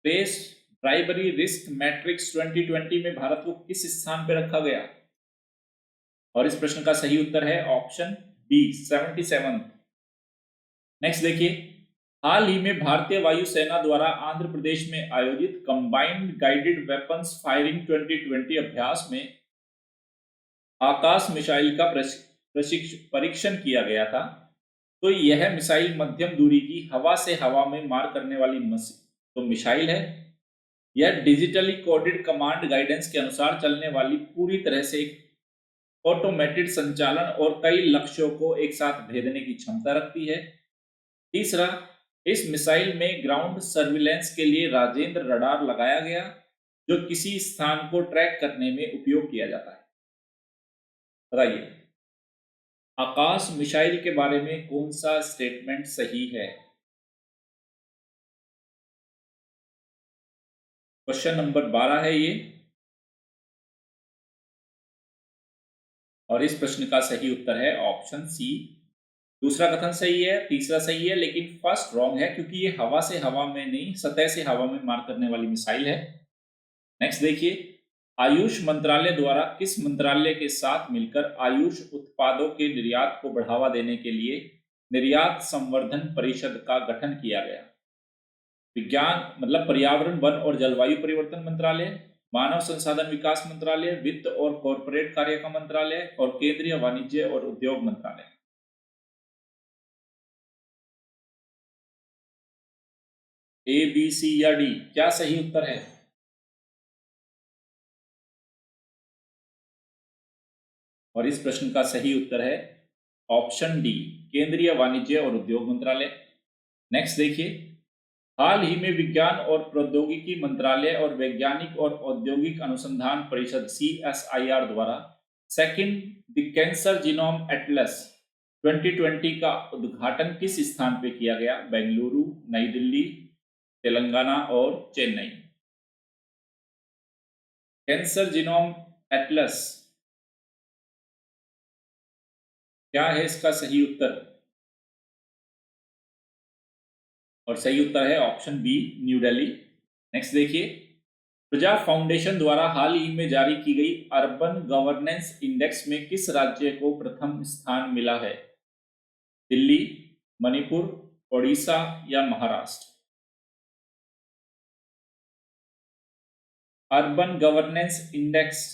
ट्रेस ब्राइबरी रिस्क मैट्रिक्स 2020 में भारत को किस स्थान पर रखा गया? और इस प्रश्न का सही उत्तर है ऑप्शन बी, 77। नेक्स्ट देखिए। हाल ही में भारतीय वायुसेना द्वारा आंध्र प्रदेश में आयोजित कंबाइंड गाइडेड वेपन्स फायरिंग 2020 अभ्यास में आकाश मिसाइल का परीक्षण किया गया था। तो यह मिसाइल मध्यम दूरी की हवा से हवा में मार करने वाली मिसाइल है। यह डिजिटली कोडेड कमांड गाइडेंस के अनुसार चलने वाली, पूरी तरह से ऑटोमेटेड संचालन और कई लक्ष्यों को एक साथ भेदने की क्षमता रखती है। तीसरा, इस मिसाइल में ग्राउंड सर्विलेंस के लिए राजेंद्र रडार लगाया गया, जो किसी स्थान को ट्रैक करने में उपयोग किया जाता है। बताइए, आकाश मिसाइल के बारे में कौन सा स्टेटमेंट सही है? क्वेश्चन नंबर 12 है ये। और इस प्रश्न का सही उत्तर है ऑप्शन सी। दूसरा कथन सही है, तीसरा सही है, लेकिन फर्स्ट रॉन्ग है, क्योंकि ये हवा से हवा में नहीं, सतह से हवा में मार करने वाली मिसाइल है। नेक्स्ट देखिए। आयुष मंत्रालय द्वारा किस मंत्रालय के साथ मिलकर आयुष उत्पादों के निर्यात को बढ़ावा देने के लिए निर्यात संवर्धन परिषद का गठन किया गया? विज्ञान मतलब पर्यावरण, वन और जलवायु परिवर्तन मंत्रालय, मानव संसाधन विकास मंत्रालय, वित्त और कॉरपोरेट कार्य का मंत्रालय और केंद्रीय वाणिज्य और उद्योग मंत्रालय। A, B, C या D, क्या सही उत्तर है? और इस प्रश्न का सही उत्तर है ऑप्शन डी, केंद्रीय वाणिज्य और उद्योग मंत्रालय। नेक्स्ट देखिए। हाल ही में विज्ञान और प्रौद्योगिकी मंत्रालय और वैज्ञानिक और औद्योगिक अनुसंधान परिषद CSIR द्वारा second the cancer genome Atlas 2020 का उद्घाटन किस स्थान पे किया गया? बेंगलुरु, नई दिल्ली, तेलंगाना और चेन्नई। कैंसर जीनोम एटलस, क्या है इसका सही उत्तर? और सही उत्तर है option B, New Delhi. Next देखिए। प्रजा फाउंडेशन द्वारा हाल ही में जारी की गई अर्बन गवर्नेंस इंडेक्स में किस राज्य को प्रथम स्थान मिला है? दिल्ली, मणिपुर, ओडिशा या महाराष्ट्र? अर्बन गवर्नेंस इंडेक्स,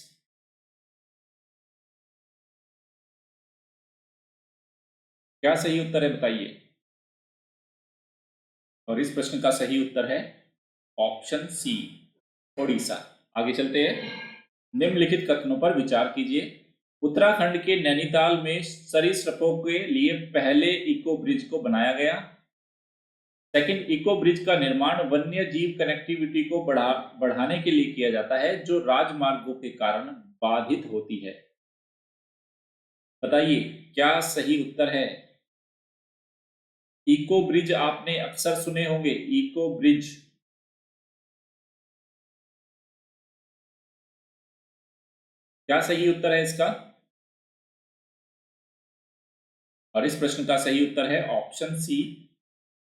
क्या सही उत्तर है बताइए। और इस प्रश्न का सही उत्तर है ऑप्शन सी, ओडिशा। आगे चलते हैं। निम्नलिखित कथनों पर विचार कीजिए। उत्तराखंड के नैनीताल में सरीसृपों के लिए पहले इको ब्रिज को बनाया गया। सेकंड, इको ब्रिज का निर्माण वन्य जीव कनेक्टिविटी को बढ़ाने के लिए किया जाता है जो राजमार्गों के कारण बाधित होती है। बताइए क्या सही उत्तर है? इको ब्रिज आपने अक्सर सुने होंगे, इको ब्रिज। क्या सही उत्तर है इसका? और इस प्रश्न का सही उत्तर है ऑप्शन सी,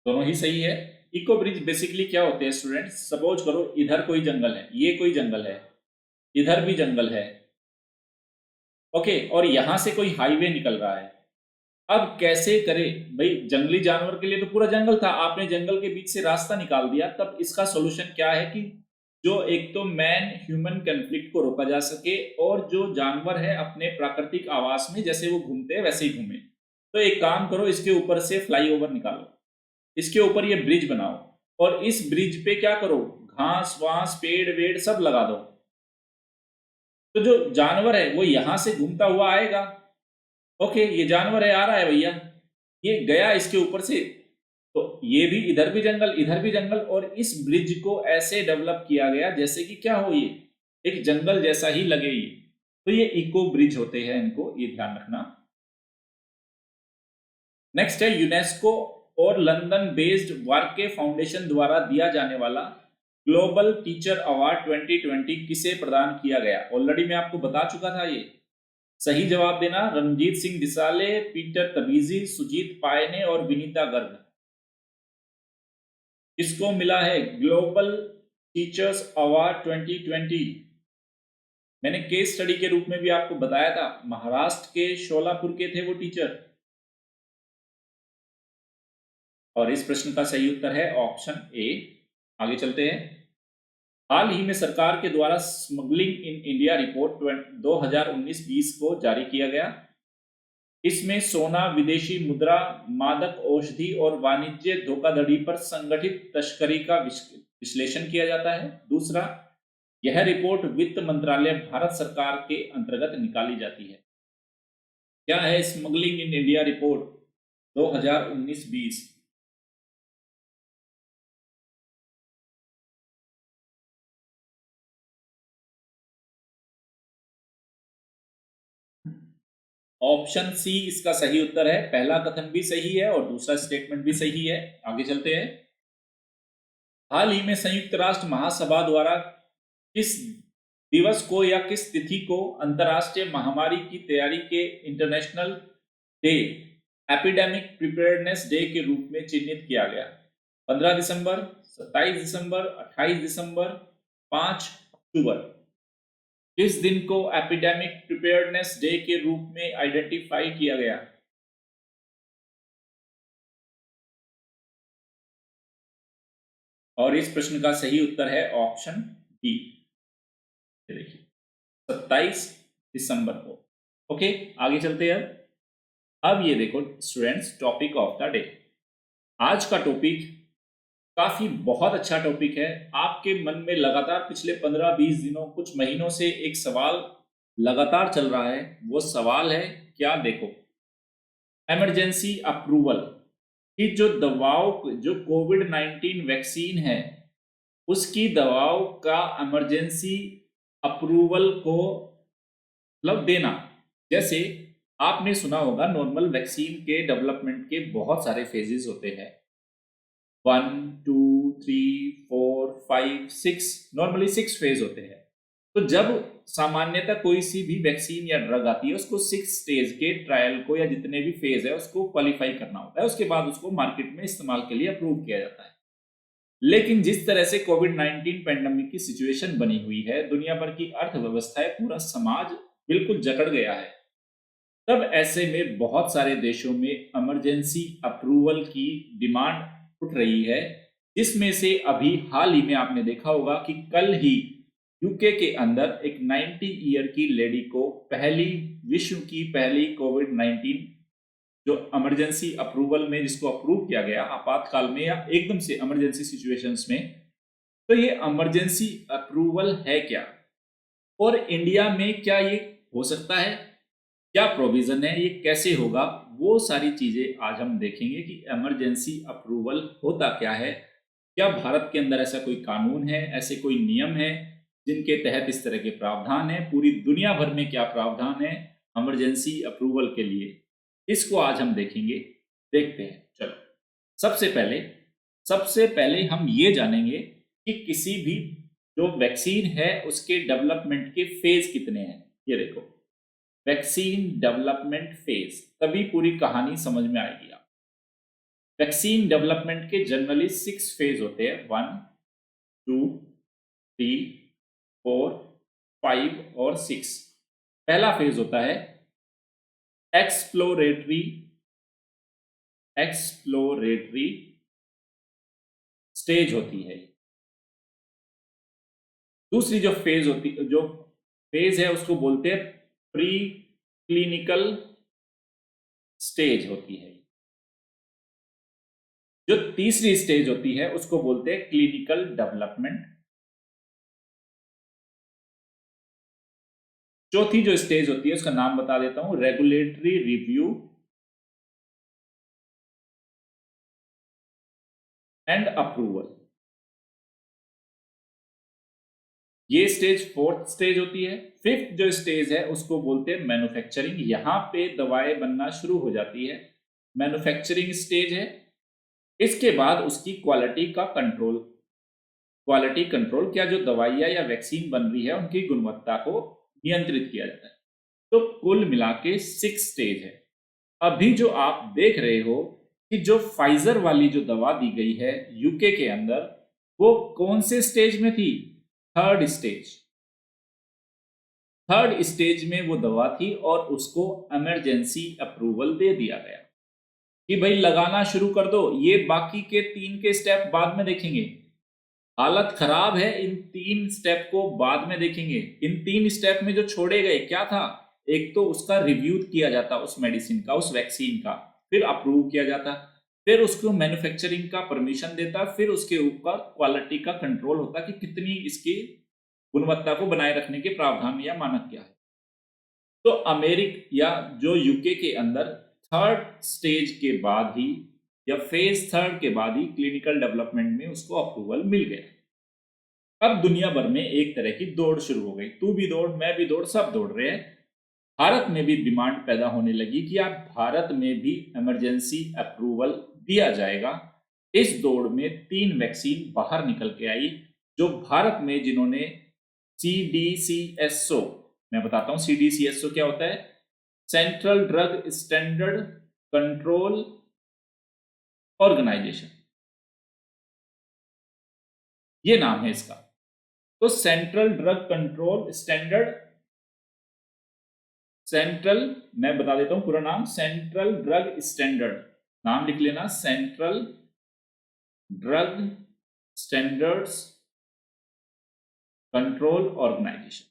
दोनों ही सही है। इको ब्रिज बेसिकली क्या होते हैं स्टूडेंट्स? सपोज करो इधर कोई जंगल है, ये कोई जंगल है, इधर भी जंगल है, ओके, और यहां से कोई हाईवे निकल रहा है। अब कैसे करे भाई? जंगली जानवर के लिए तो पूरा जंगल था, आपने जंगल के बीच से रास्ता निकाल दिया। तब इसका सॉल्यूशन क्या है कि जो एक तो मैन ह्यूमन कन्फ्लिक्ट को रोका जा सके और जो जानवर है अपने प्राकृतिक आवास में जैसे वो घूमते हैं वैसे ही घूमे। तो एक काम करो, इसके ऊपर से फ्लाईओवर निकालो, इसके ऊपर ये ब्रिज बनाओ और इस ब्रिज पे क्या करो, घास वास पेड़ वेड़ सब लगा दो। तो जो जानवर है वो यहां से घूमता हुआ आएगा। ओके, ये जानवर है, आ रहा है भैया, ये गया इसके ऊपर से, तो ये भी इधर भी जंगल इधर भी जंगल, और इस ब्रिज को ऐसे डेवलप किया गया जैसे कि क्या हो, ये एक जंगल जैसा ही लगे ये। तो ये इको ब्रिज होते हैं, इनको ये ध्यान रखना। नेक्स्ट है यूनेस्को और लंदन बेस्ड वार्के फाउंडेशन द्वारा दिया जाने वाला ग्लोबल टीचर अवार्ड 2020 किसे प्रदान किया गया? ऑलरेडी मैं आपको बता चुका था ये। सही जवाब देना, रणजीत सिंह डिसाले, पीटर तबीजी, सुजीत पायने और विनीता गर्ग। किसको मिला है ग्लोबल टीचर्स अवार्ड 2020? मैंने केस स्टडी के रूप में भी आपको बताया था, महाराष्ट्र के शोलापुर के थे वो टीचर। और इस प्रश्न का सही उत्तर है ऑप्शन ए। आगे चलते हैं। हाल ही में सरकार के द्वारा स्मगलिंग इन इंडिया रिपोर्ट 2019-20 को जारी किया गया। इसमें सोना, विदेशी मुद्रा, मादक औषधि और वाणिज्य धोखाधड़ी पर संगठित तस्करी का विश्लेषण किया जाता है। दूसरा, यह रिपोर्ट वित्त मंत्रालय भारत सरकार के अंतर्गत निकाली जाती है। क्या है smuggling in India report 2019-20? Option C इसका सही उत्तर है। पहला कथन भी सही है और दूसरा स्टेटमेंट भी सही है। आगे चलते हैं। हाल ही में संयुक्त राष्ट्र महासभा द्वारा किस दिवस को या किस तिथि को अंतर्राष्ट्रीय महामारी की तैयारी के international day, epidemic preparedness day के रूप में चिन्हित किया गया? 15 दिसंबर, 27 दिसंबर, 28 दिसंबर, 5 अक्टूबर। किस दिन को एपिडेमिक प्रिपेयर्डनेस डे के रूप में आइडेंटिफाई किया गया? और इस प्रश्न का सही उत्तर है ऑप्शन डी। देखिए 27 दिसंबर को। ओके, आगे चलते हैं। अब ये देखो students, topic of the day. आज का टॉपिक काफी बहुत अच्छा टॉपिक है। आपके मन में लगातार पिछले 15-20 दिनों कुछ महीनों से एक सवाल लगातार चल रहा है। वो सवाल है क्या? देखो, इमरजेंसी अप्रूवल की जो दवाओं, जो कोविड-19 वैक्सीन है उसकी दवाओं का इमरजेंसी अप्रूवल को मतलब देना। जैसे आपने सुना होगा नॉर्मल वैक्सीन के डेवलपमेंट के बहुत सारे फेजेस होते हैं, 1, 2, 3, 4, 5, 6, नॉर्मली 6 फेज होते हैं। तो जब सामान्यतः कोई सी भी वैक्सीन या ड्रग आती है उसको 6 स्टेज के ट्रायल को या जितने भी फेज है उसको क्वालिफाई करना होता है, उसके बाद उसको मार्केट में इस्तेमाल के लिए अप्रूव किया जाता है। लेकिन जिस तरह से कोविड-19 पैंडेमिक की सिचुएशन बनी हुई है, दुनिया भर की अर्थव्यवस्था, पूरा समाज बिल्कुल जकड़ गया है। तब ऐसे में बहुत सारे देशों में इमरजेंसी अप्रूवल की डिमांड उठ रही है, जिसमें से अभी हाल ही में आपने देखा होगा कि कल ही यूके के अंदर एक 90 ईयर की लेडी को विश्व की पहली कोविड-19 जो इमरजेंसी अप्रूवल में जिसको अप्रूव किया गया आपातकाल में या एकदम से इमरजेंसी सिचुएशंस में। तो ये इमरजेंसी अप्रूवल है क्या और इंडिया में क्या ये हो सकता है? क्या प्रोविजन है, ये कैसे होगा, वो सारी चीजें आज हम देखेंगे कि इमरजेंसी अप्रूवल होता क्या है, क्या भारत के अंदर ऐसा कोई कानून है, ऐसे कोई नियम है जिनके तहत इस तरह के प्रावधान है, पूरी दुनिया भर में क्या प्रावधान है इमरजेंसी अप्रूवल के लिए, इसको आज हम देखेंगे। देखते हैं, चलो। सबसे पहले हम ये जानेंगे कि किसी भी जो वैक्सीन है उसके डेवलपमेंट के फेज कितने हैं। ये देखो, वैक्सीन डेवलपमेंट फेज, तभी पूरी कहानी समझ में आएगी। आप वैक्सीन डेवलपमेंट के जनरली 6 फेज होते हैं, 1, 2, 3, 4, 5 और 6। पहला फेज होता है एक्सप्लोरेटरी स्टेज होती है। दूसरी जो फेज है उसको बोलते हैं प्री क्लिनिकल स्टेज होती है। जो तीसरी स्टेज होती है उसको बोलते हैं क्लिनिकल डेवलपमेंट। चौथी जो स्टेज होती है उसका नाम बता देता हूं, रेगुलेटरी रिव्यू एंड अप्रूवल। ये स्टेज 4th स्टेज होती है। 5th जो स्टेज है उसको बोलते हैं मैन्युफैक्चरिंग। यहां पे दवाएं बनना शुरू हो जाती है, मैन्युफैक्चरिंग स्टेज है। इसके बाद उसकी क्वालिटी कंट्रोल, क्या जो दवाइयां या वैक्सीन बन रही है उनकी गुणवत्ता को नियंत्रित किया जाता है। तो कुल मिला के 6 स्टेज है। अभी जो आप देख रहे हो कि जो फाइजर वाली जो दवा दी गई है यूके के अंदर, वो कौन से स्टेज में थी? थर्ड स्टेज में वो दवा थी और उसको इमरजेंसी अप्रूवल दे दिया गया कि भाई लगाना शुरू कर दो। ये बाकी के 3 के स्टेप बाद में देखेंगे, हालत खराब है, इन 3 स्टेप को बाद में देखेंगे। इन 3 स्टेप में जो छोड़े गए क्या था? एक तो उसका रिव्यू किया जाता उस मेडिसिन का, उस वैक्सीन का, फिर अप्रूव किया जाता, फिर उसको मैन्युफैक्चरिंग का परमिशन देता, फिर उसके ऊपर क्वालिटी का कंट्रोल होता कि कितनी इसकी गुणवत्ता को बनाए रखने के प्रावधान या मानक क्या है। तो अमेरिका या जो यूके के अंदर थर्ड स्टेज के बाद ही या फेज 3 के बाद ही क्लिनिकल डेवलपमेंट में उसको अप्रूवल मिल गया। अब दुनिया भर में एक तरह की दौड़ शुरू हो गई, तू भी दौड़, मैं भी दौड़, सब दौड़ रहे हैं। भारत में भी डिमांड पैदा होने लगी कि आप भारत में भी इमरजेंसी अप्रूवल दिया जाएगा। इस दौड़ में 3 वैक्सीन बाहर निकल के आई जो भारत में, जिन्होंने CDCSO, मैं बताता हूं CDCSO क्या होता है, Central Drug Standard Control Organisation, ये नाम है इसका। तो मैं बता देता हूं पूरा नाम, सेंट्रल ड्रग स्टैंडर्ड, नाम लिख लेना, Central Drug Standards Control Organisation.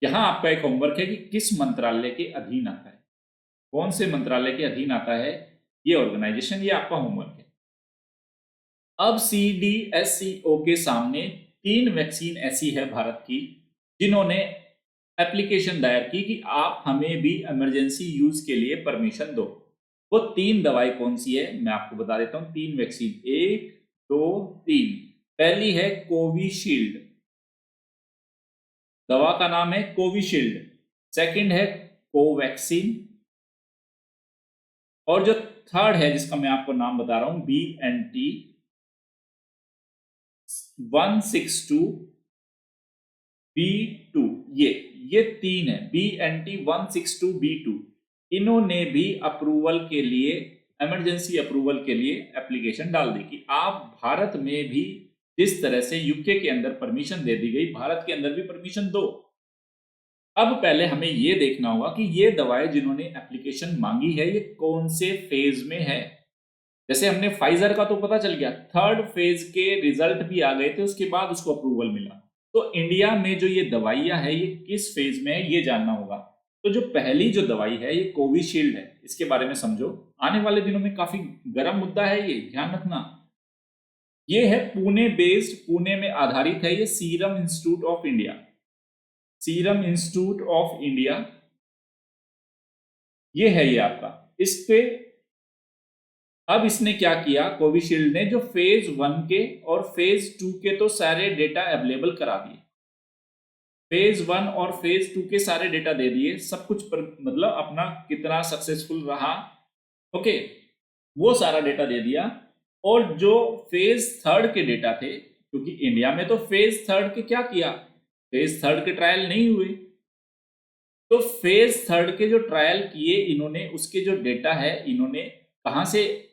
यहां आपका एक होमवर्क है कि किस मंत्रालय के अधीन आता है, कौन से मंत्रालय के अधीन आता है ये ऑर्गेनाइजेशन, ये आपका होमवर्क है। अब CDSCO के सामने 3 वैक्सीन ऐसी है भारत की जिन्होंने एप्लीकेशन दायर की कि आप हमें भी इमरजेंसी यूज के लिए परमिशन दो। वो 3 दवाई कौन सी है मैं आपको बता देता हूं, 3 वैक्सीन, 1, 2, 3। पहली है कोविशील्ड, दवा का नाम है कोविशील्ड। सेकंड है कोवैक्सीन, और जो थर्ड है जिसका मैं आपको नाम बता रहा हूं, BNT162B2। ये 3 है, BNT162B2। इन्होंने भी अप्रूवल के लिए, इमरजेंसी अप्रूवल के लिए एप्लीकेशन डाल दी कि आप भारत में भी, जिस तरह से यूके के अंदर परमिशन दे दी गई, भारत के अंदर भी परमिशन दो। अब पहले हमें यह देखना होगा कि ये दवाएं जिन्होंने एप्लीकेशन मांगी है ये कौन से फेज में है। जैसे हमने फाइजर का तो पता चल गया, 3rd फेज के रिजल्ट भी आ गए थे, उसके बाद उसको अप्रूवल मिला। तो इंडिया में जो ये दवाइयां है ये किस फेज में है ये जानना होगा। तो जो पहली जो दवाई है ये कोविशील्ड है, इसके बारे में समझो, आने वाले दिनों में काफी गर्म मुद्दा है, ये ध्यान रखना। ये है पुणे बेस्ड, पुणे में आधारित है ये, सीरम इंस्टीट्यूट ऑफ इंडिया ये है ये आपका। इस पे अब इसने क्या किया, कोविशील्ड ने, जो फेज 1 के और फेज 2 के तो सारे डेटा अवेलेबल करा दिए, फेज 1 और फेज 2 के सारे डेटा दे दिए, सब कुछ पर, मतलब अपना कितना सक्सेसफुल रहा, ओके, वो सारा डेटा दे दिया। और जो फेज 3 के डेटा थे, क्योंकि इंडिया में तो फेज 3 के क्या किया, फेज 3 के ट्रायल नहीं हुए, तो फेज 3 के जो ट्रायल किए इन्होंने, उसके जो डेटा है इन्होंने कहां से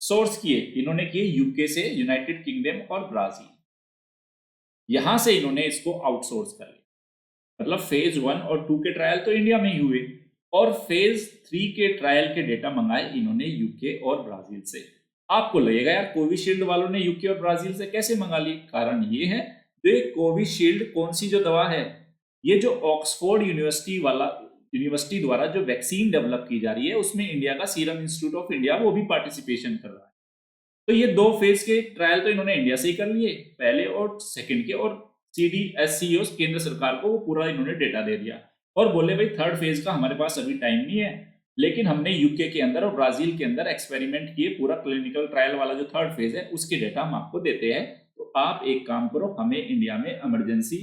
सोर्स किए, इन्होंने किए यूके से, यूनाइटेड किंगडम और ब्राजील, यहां से इन्होंने इसको आउटसोर्स कर लिया। मतलब फेज 1 और 2 के ट्रायल तो इंडिया में ही हुए, और फेज 3 के ट्रायल के डेटा मंगाए इन्होंने यूके और ब्राजील से। आपको लगेगा यार कोविशील्ड वालों ने यूके और ब्राजील से कैसे मंगा ली, कारण ये है, ये कोविशील्ड कौन सी जो दवा है, ये जो ऑक्सफोर्ड यूनिवर्सिटी द्वारा जो वैक्सीन डेवलप की जा रही है, उसमें इंडिया का सीरम इंस्टीट्यूट ऑफ इंडिया वो भी पार्टिसिपेशन कर रहा है। तो ये 2 फेज के ट्रायल तो इन्होंने इंडिया से ही कर लिए, पहले और सेकंड के, और CDSCO केंद्र सरकार को वो पूरा इन्होंने डेटा दे दिया, और बोले भाई 3rd फेज का हमारे पास अभी टाइम नहीं है, लेकिन हमने यूके के अंदर और ब्राजील के अंदर एक्सपेरिमेंट किए, पूरा क्लिनिकल ट्रायल वाला जो 3rd फेज है उसके डेटा हम आपको देते हैं, तो आप एक काम करो, हमें इंडिया में इमरजेंसी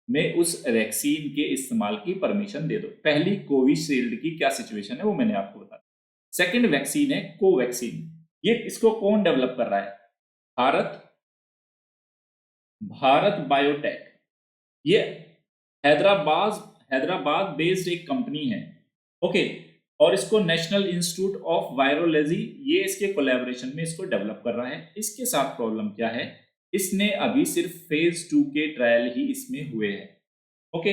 में उस वैक्सीन के इस्तेमाल की परमिशन दे दो। पहली कोविशील्ड की क्या सिचुएशन है वो मैंने आपको बता। सेकंड वैक्सीन है कोवैक्सीन, ये इसको कौन डेवलप कर रहा है, भारत, भारत बायोटेक। ये हैदराबाद हैदराबाद बेस्ड एक कंपनी है, ओके, और इसको नेशनल इंस्टीट्यूट ऑफ वायरोलॉजी, ये इसके कोलैबोरेशन में इसको डेवलप कर रहा है। इसके साथ प्रॉब्लम क्या है, इसने अभी सिर्फ फेज 2 के ट्रायल ही इसमें हुए हैं, ओके,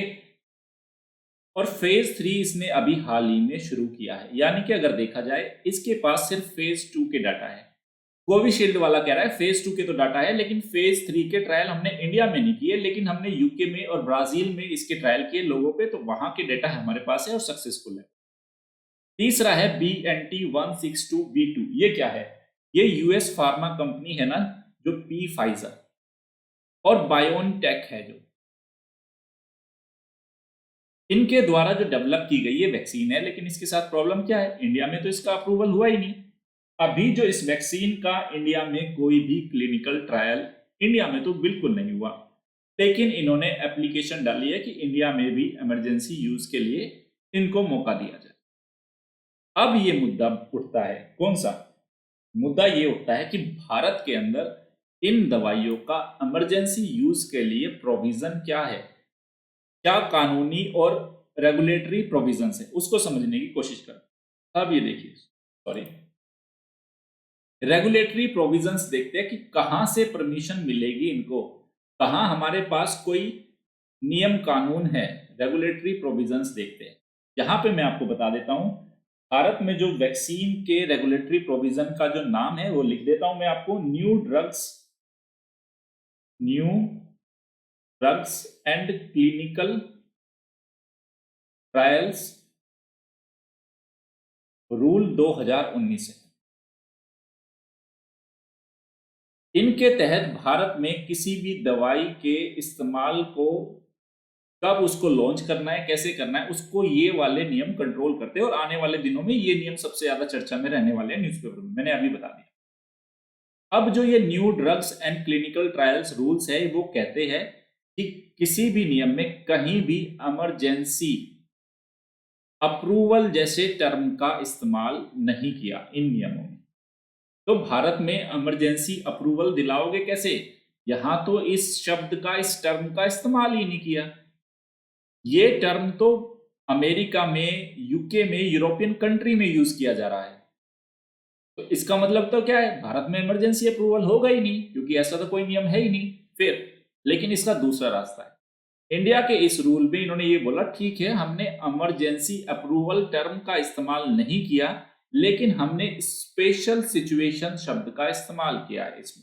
और फेज 3 इसने अभी हाल ही में शुरू किया है, यानी कि अगर देखा जाए इसके पास सिर्फ फेज 2 के डाटा है। कोविशील्ड वाला कह रहा है फेज 2 के तो डाटा है, लेकिन फेज 3 के ट्रायल हमने इंडिया में नहीं किए, लेकिन हमने यूके में और ब्राजील में इसके ट्रायल किए लोगों पे, तो वहां के डेटा हमारे पास है और सक्सेसफुल है। तीसरा है BNT162b2, ये क्या है, ये यूएस फार्मा कंपनी है ना, जो पी फाइजर और बायोनटेक है, जो इनके द्वारा जो डेवलप की गई ये वैक्सीन है। लेकिन इसके साथ प्रॉब्लम क्या है, इंडिया में तो इसका अप्रूवल हुआ ही नहीं। अभी जो इस वैक्सीन का इंडिया में कोई भी क्लिनिकल ट्रायल इंडिया में तो बिल्कुल नहीं हुआ, लेकिन इन्होंने एप्लीकेशन डाली है कि इंडिया में भी इमरजेंसी यूज के लिए इनको मौका दिया जाए। अब ये मुद्दा उठता है, कौन सा मुद्दा, ये उठता है कि भारत के अंदर इन दवाइयों का इमरजेंसी यूज के लिए प्रोविजन क्या है, क्या कानूनी और रेगुलेटरी प्रोविजंस है, उसको समझने की कोशिश करें। अब ये देखिए, सॉरी, रेगुलेटरी प्रोविजंस देखते हैं कि कहां से परमिशन मिलेगी इनको, कहां हमारे पास कोई नियम कानून है, रेगुलेटरी प्रोविजंस देखते हैं। यहां पे मैं आपको बता देता हूं, भारत में जो वैक्सीन के रेगुलेटरी प्रोविजन का जो नाम है वो लिख देता हूं मैं आपको, new drugs and clinical trials rule 2019 है। इनके तहत भारत में किसी भी दवाई के इस्तेमाल को कब उसको लॉन्च करना है, कैसे करना है, उसको ये वाले नियम कंट्रोल करते हैं, और आने वाले दिनों में ये नियम सबसे ज्यादा चर्चा में रहने वाले हैं न्यूज़पेपर में, मैंने अभी बता दिया। अब जो ये new drugs and clinical trials rules है, वो कहते हैं कि किसी भी नियम में कहीं भी इमरजेंसी अप्रूवल जैसे टर्म का इस्तेमाल नहीं किया इन नियमों में। तो भारत में इमरजेंसी अप्रूवल दिलाओगे कैसे, यहां तो इस शब्द का, इस टर्म का इस्तेमाल ही नहीं किया। ये टर्म तो अमेरिका में, यूके में, यूरोपियन कंट्री में यूज किया जा रहा है, तो इसका मतलब तो क्या है, भारत में इमरजेंसी अप्रूवल होगा ही नहीं, क्योंकि ऐसा तो कोई नियम है ही नहीं फिर। लेकिन इसका दूसरा रास्ता है, इंडिया के इस रूल में इन्होंने ये बोला, ठीक है हमने इमरजेंसी अप्रूवल टर्म का इस्तेमाल नहीं किया, लेकिन हमने स्पेशल सिचुएशन शब्द का इस्तेमाल किया है इसमें।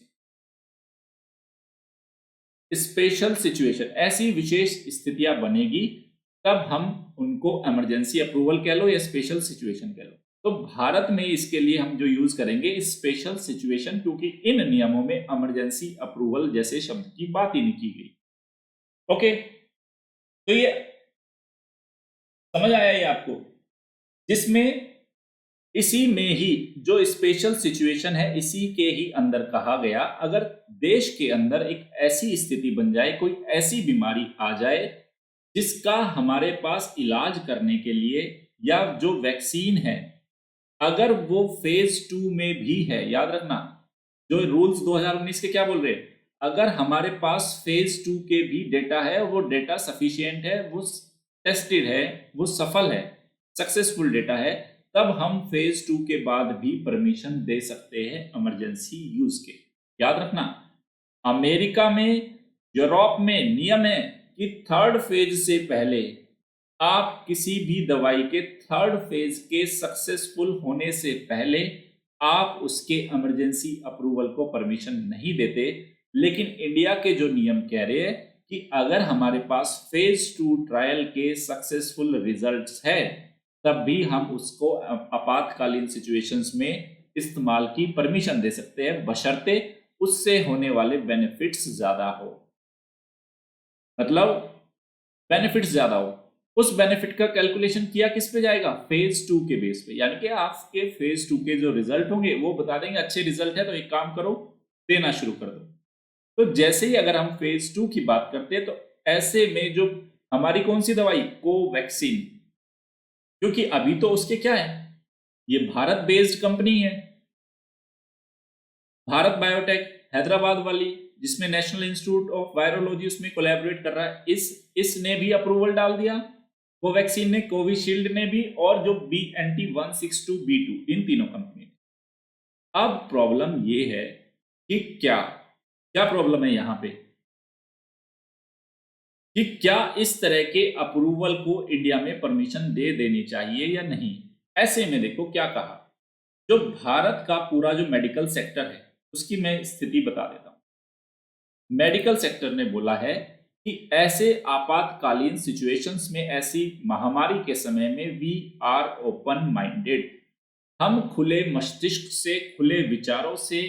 स्पेशल सिचुएशन, ऐसी विशेष स्थितियां बनेगी तब हम उनको इमरजेंसी अप्रूवल कह लो या स्पेशल सिचुएशन कह लो। तो भारत में इसके लिए हम जो यूज करेंगे स्पेशल सिचुएशन, क्योंकि इन नियमों में इमरजेंसी अप्रूवल जैसे शब्द की बात ही नहीं की गई। ओके, तो ये समझ आया ये आपको। जिसमें इसी में ही जो स्पेशल सिचुएशन है इसी के ही अंदर कहा गया, अगर देश के अंदर एक ऐसी स्थिति बन जाए, कोई ऐसी बीमारी आ जाए जिसका हमारे पास इलाज करने के लिए या जो वैक्सीन है अगर वो फेज 2 में भी है, याद रखना जो रूल्स 2019 के क्या बोल रहे हैं, अगर हमारे पास फेज 2 के भी डेटा है, वो डेटा सफिशिएंट है, वो टेस्टेड है, वो सफल है, सक्सेसफुल डेटा है, तब हम फेज 2 के बाद भी परमिशन दे सकते हैं इमरजेंसी यूज के। याद रखना, अमेरिका में, यूरोप में नियम है कि थर्ड फेज से पहले आप किसी भी दवाई के थर्ड फेज के सक्सेसफुल होने से पहले आप उसके इमरजेंसी अप्रूवल को परमिशन नहीं देते। लेकिन इंडिया के जो नियम कह रहे हैं कि अगर हमारे पास फेज 2 ट्रायल के सक्सेसफुल रिजल्ट्स है तब भी हम उसको आपातकालीन सिचुएशंस में इस्तेमाल की परमिशन दे सकते हैं, बशर्ते उससे होने वाले बेनिफिट्स ज्यादा हो। मतलब बेनिफिट्स ज्यादा हो, उस बेनिफिट का कैलकुलेशन किया किस पे जाएगा, फेज 2 के बेस पे। यानी कि आपके फेज 2 के जो रिजल्ट होंगे वो बता देंगे अच्छे रिजल्ट है तो एक काम करो, देना शुरू कर दो। तो जैसे ही अगर हम फेज 2 की बात करते हैं तो ऐसे में जो हमारी कौन सी दवाई, कोवैक्सीन, क्योंकि अभी तो उसके क्या है, ये भारत बेस्ड कंपनी है, भारत बायोटेक हैदराबाद वाली, जिसमें नेशनल इंस्टीट्यूट ऑफ वायरोलॉजी उसमें कोलैबोरेट कर रहा है, इसने भी अप्रूवल डाल दिया, कोवैक्सीन ने, कोविशील्ड ने भी, और जो BNT162B2, इन तीनों कंपनी। अब प्रॉब्लम ये है कि क्या क्या प्रॉब्लम है यहां पे कि क्या इस तरह के अप्रूवल को इंडिया में परमिशन दे देनी चाहिए या नहीं। ऐसे में देखो क्या कहा, जो भारत का पूरा जो मेडिकल सेक्टर है उसकी मैं स्थिति बता देता हूं। मेडिकल सेक्टर ने बोला है कि ऐसे आपातकालीन सिचुएशंस में, ऐसी महामारी के समय में, वी आर ओपन माइंडेड, हम खुले मस्तिष्क से, खुले विचारों से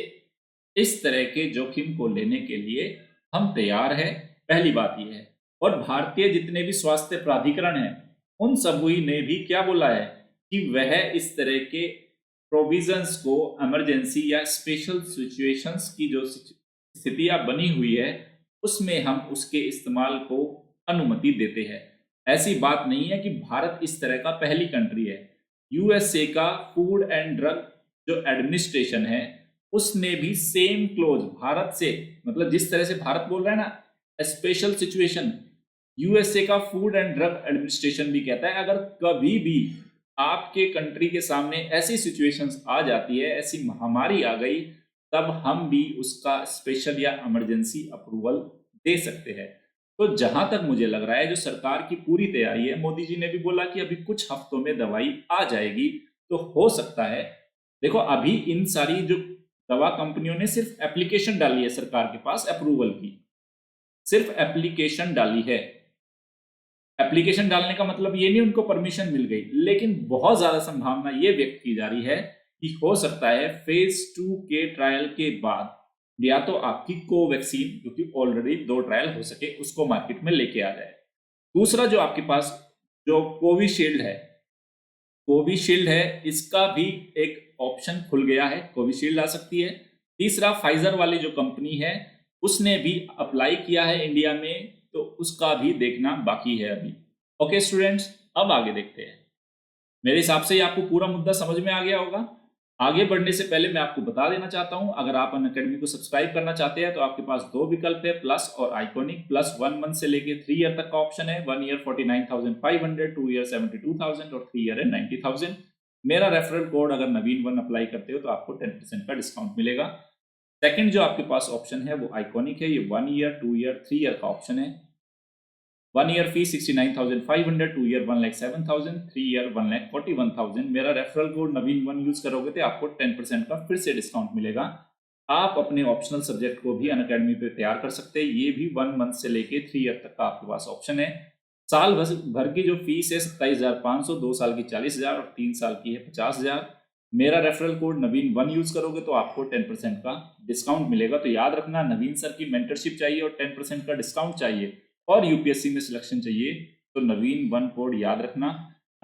इस तरह के जोखिम को लेने के लिए हम तैयार हैं। पहली बात यह है। और भारतीय जितने भी स्वास्थ्य प्राधिकरण हैं उन सभी ने भी क्या बोला है कि वह इस तरह के प्रोविजंस को, इमरजेंसी या स्पेशल सिचुएशंस की जो स्थितियां बनी हुई है उसमें हम उसके इस्तेमाल को अनुमति देते हैं। ऐसी बात नहीं है कि भारत इस तरह का पहली कंट्री है। यूएसए का फूड एंड ड्रग जो एडमिनिस्ट्रेशन है उसने भी सेम क्लोज भारत से, मतलब जिस तरह से भारत बोल रहा है ना स्पेशल सिचुएशन, यूएसए का फूड एंड ड्रग एडमिनिस्ट्रेशन भी कहता है अगर कभी भी आपके कंट्री के सामने ऐसी सिचुएशंस आ जाती है, ऐसी महामारी आ गई, तब हम भी उसका स्पेशल या इमरजेंसी अप्रूवल दे सकते हैं। तो जहां तक मुझे लग रहा है जो सरकार की पूरी तैयारी है, मोदी जी ने भी बोला कि अभी कुछ हफ्तों में दवाई आ जाएगी, तो हो सकता है। देखो अभी इन सारी जो दवा कंपनियों ने सिर्फ एप्लीकेशन डाली है सरकार के पास अप्रूवल की, सिर्फ एप्लीकेशन डाली है। एप्लीकेशन डालने का मतलब ये नहीं उनको परमिशन मिल गई, लेकिन बहुत ज्यादा संभावना ये व्यक्त की जा रही है कि हो सकता है फेज 2 के ट्रायल के बाद या तो आपकी कोवैक्सीन, क्योंकि ऑलरेडी 2 ट्रायल हो सके, उसको मार्केट में लेके आ जाए। दूसरा जो आपके पास जो कोविशील्ड है इसका भी एक ऑप्शन खुल गया है, कोविशील्ड आ सकती है। तीसरा फाइजर वाली जो कंपनी है उसने भी अप्लाई किया है इंडिया में, तो उसका भी देखना बाकी है अभी। ओके स्टूडेंट्स, अब आगे देखते हैं। मेरे हिसाब से आपको पूरा मुद्दा समझ में आ गया होगा। आगे बढ़ने से पहले मैं आपको बता देना चाहता हूं, अगर आप अनअकैडमी को सब्सक्राइब करना चाहते हैं तो आपके पास 2 विकल्प है, प्लस और आइकॉनिक। प्लस 1 मंथ से लेके 3 ईयर तक का ऑप्शन है। 1 ईयर 49,500, 2 ईयर 72,000 और 3 ईयर है 90,000। मेरा रेफरल कोड अगर नवीन1 अप्लाई करते हो तो आपको 10% का डिस्काउंट मिलेगा। सेकंड जो आपके पास ऑप्शन है वो आइकॉनिक है। ये 1 ईयर, 2 ईयर, 3 ईयर का ऑप्शन है। 1 ईयर फीस 69,500, 2 ईयर 1,07,000, 3 ईयर 1,41,000। मेरा रेफरल कोड नवीन1 यूज करोगे तो आपको 10% का फिर से डिस्काउंट मिलेगा। आप अपने ऑप्शनल सब्जेक्ट को भी अनअकैडमी पे तैयार कर सकते हैं। ये भी 1 मंथ से लेके 3 ईयर तक का आपके पास ऑप्शन है। साल भर की जो फीस है 27,500, 2 साल की 40,000 और 3 साल की है 50,000। मेरा रेफरल कोड नवीन1 यूज करोगे तो आपको 10% का डिस्काउंट मिलेगा। तो याद रखना, नवीन सर की मेंटरशिप चाहिए और 10% का डिस्काउंट चाहिए और यूपीएससी में सिलेक्शन चाहिए तो नवीन1 कोड याद रखना।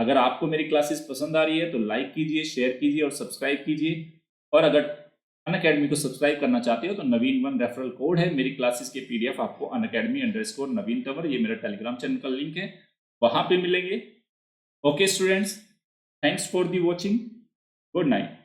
अगर आपको मेरी क्लासेस पसंद आ रही है तो लाइक कीजिए, शेयर कीजिए और सब्सक्राइब कीजिए। और अगर अनअकैडमी को सब्सक्राइब करना चाहते हो तो नवीन1 रेफरल कोड है। मेरी क्लासेस के पीडीएफ आपको unacademy_नवीन तंवर, ये मेरा टेलीग्राम चैनल का लिंक है, वहां पे मिलेंगे। Okay students, thanks for the watching. Good night.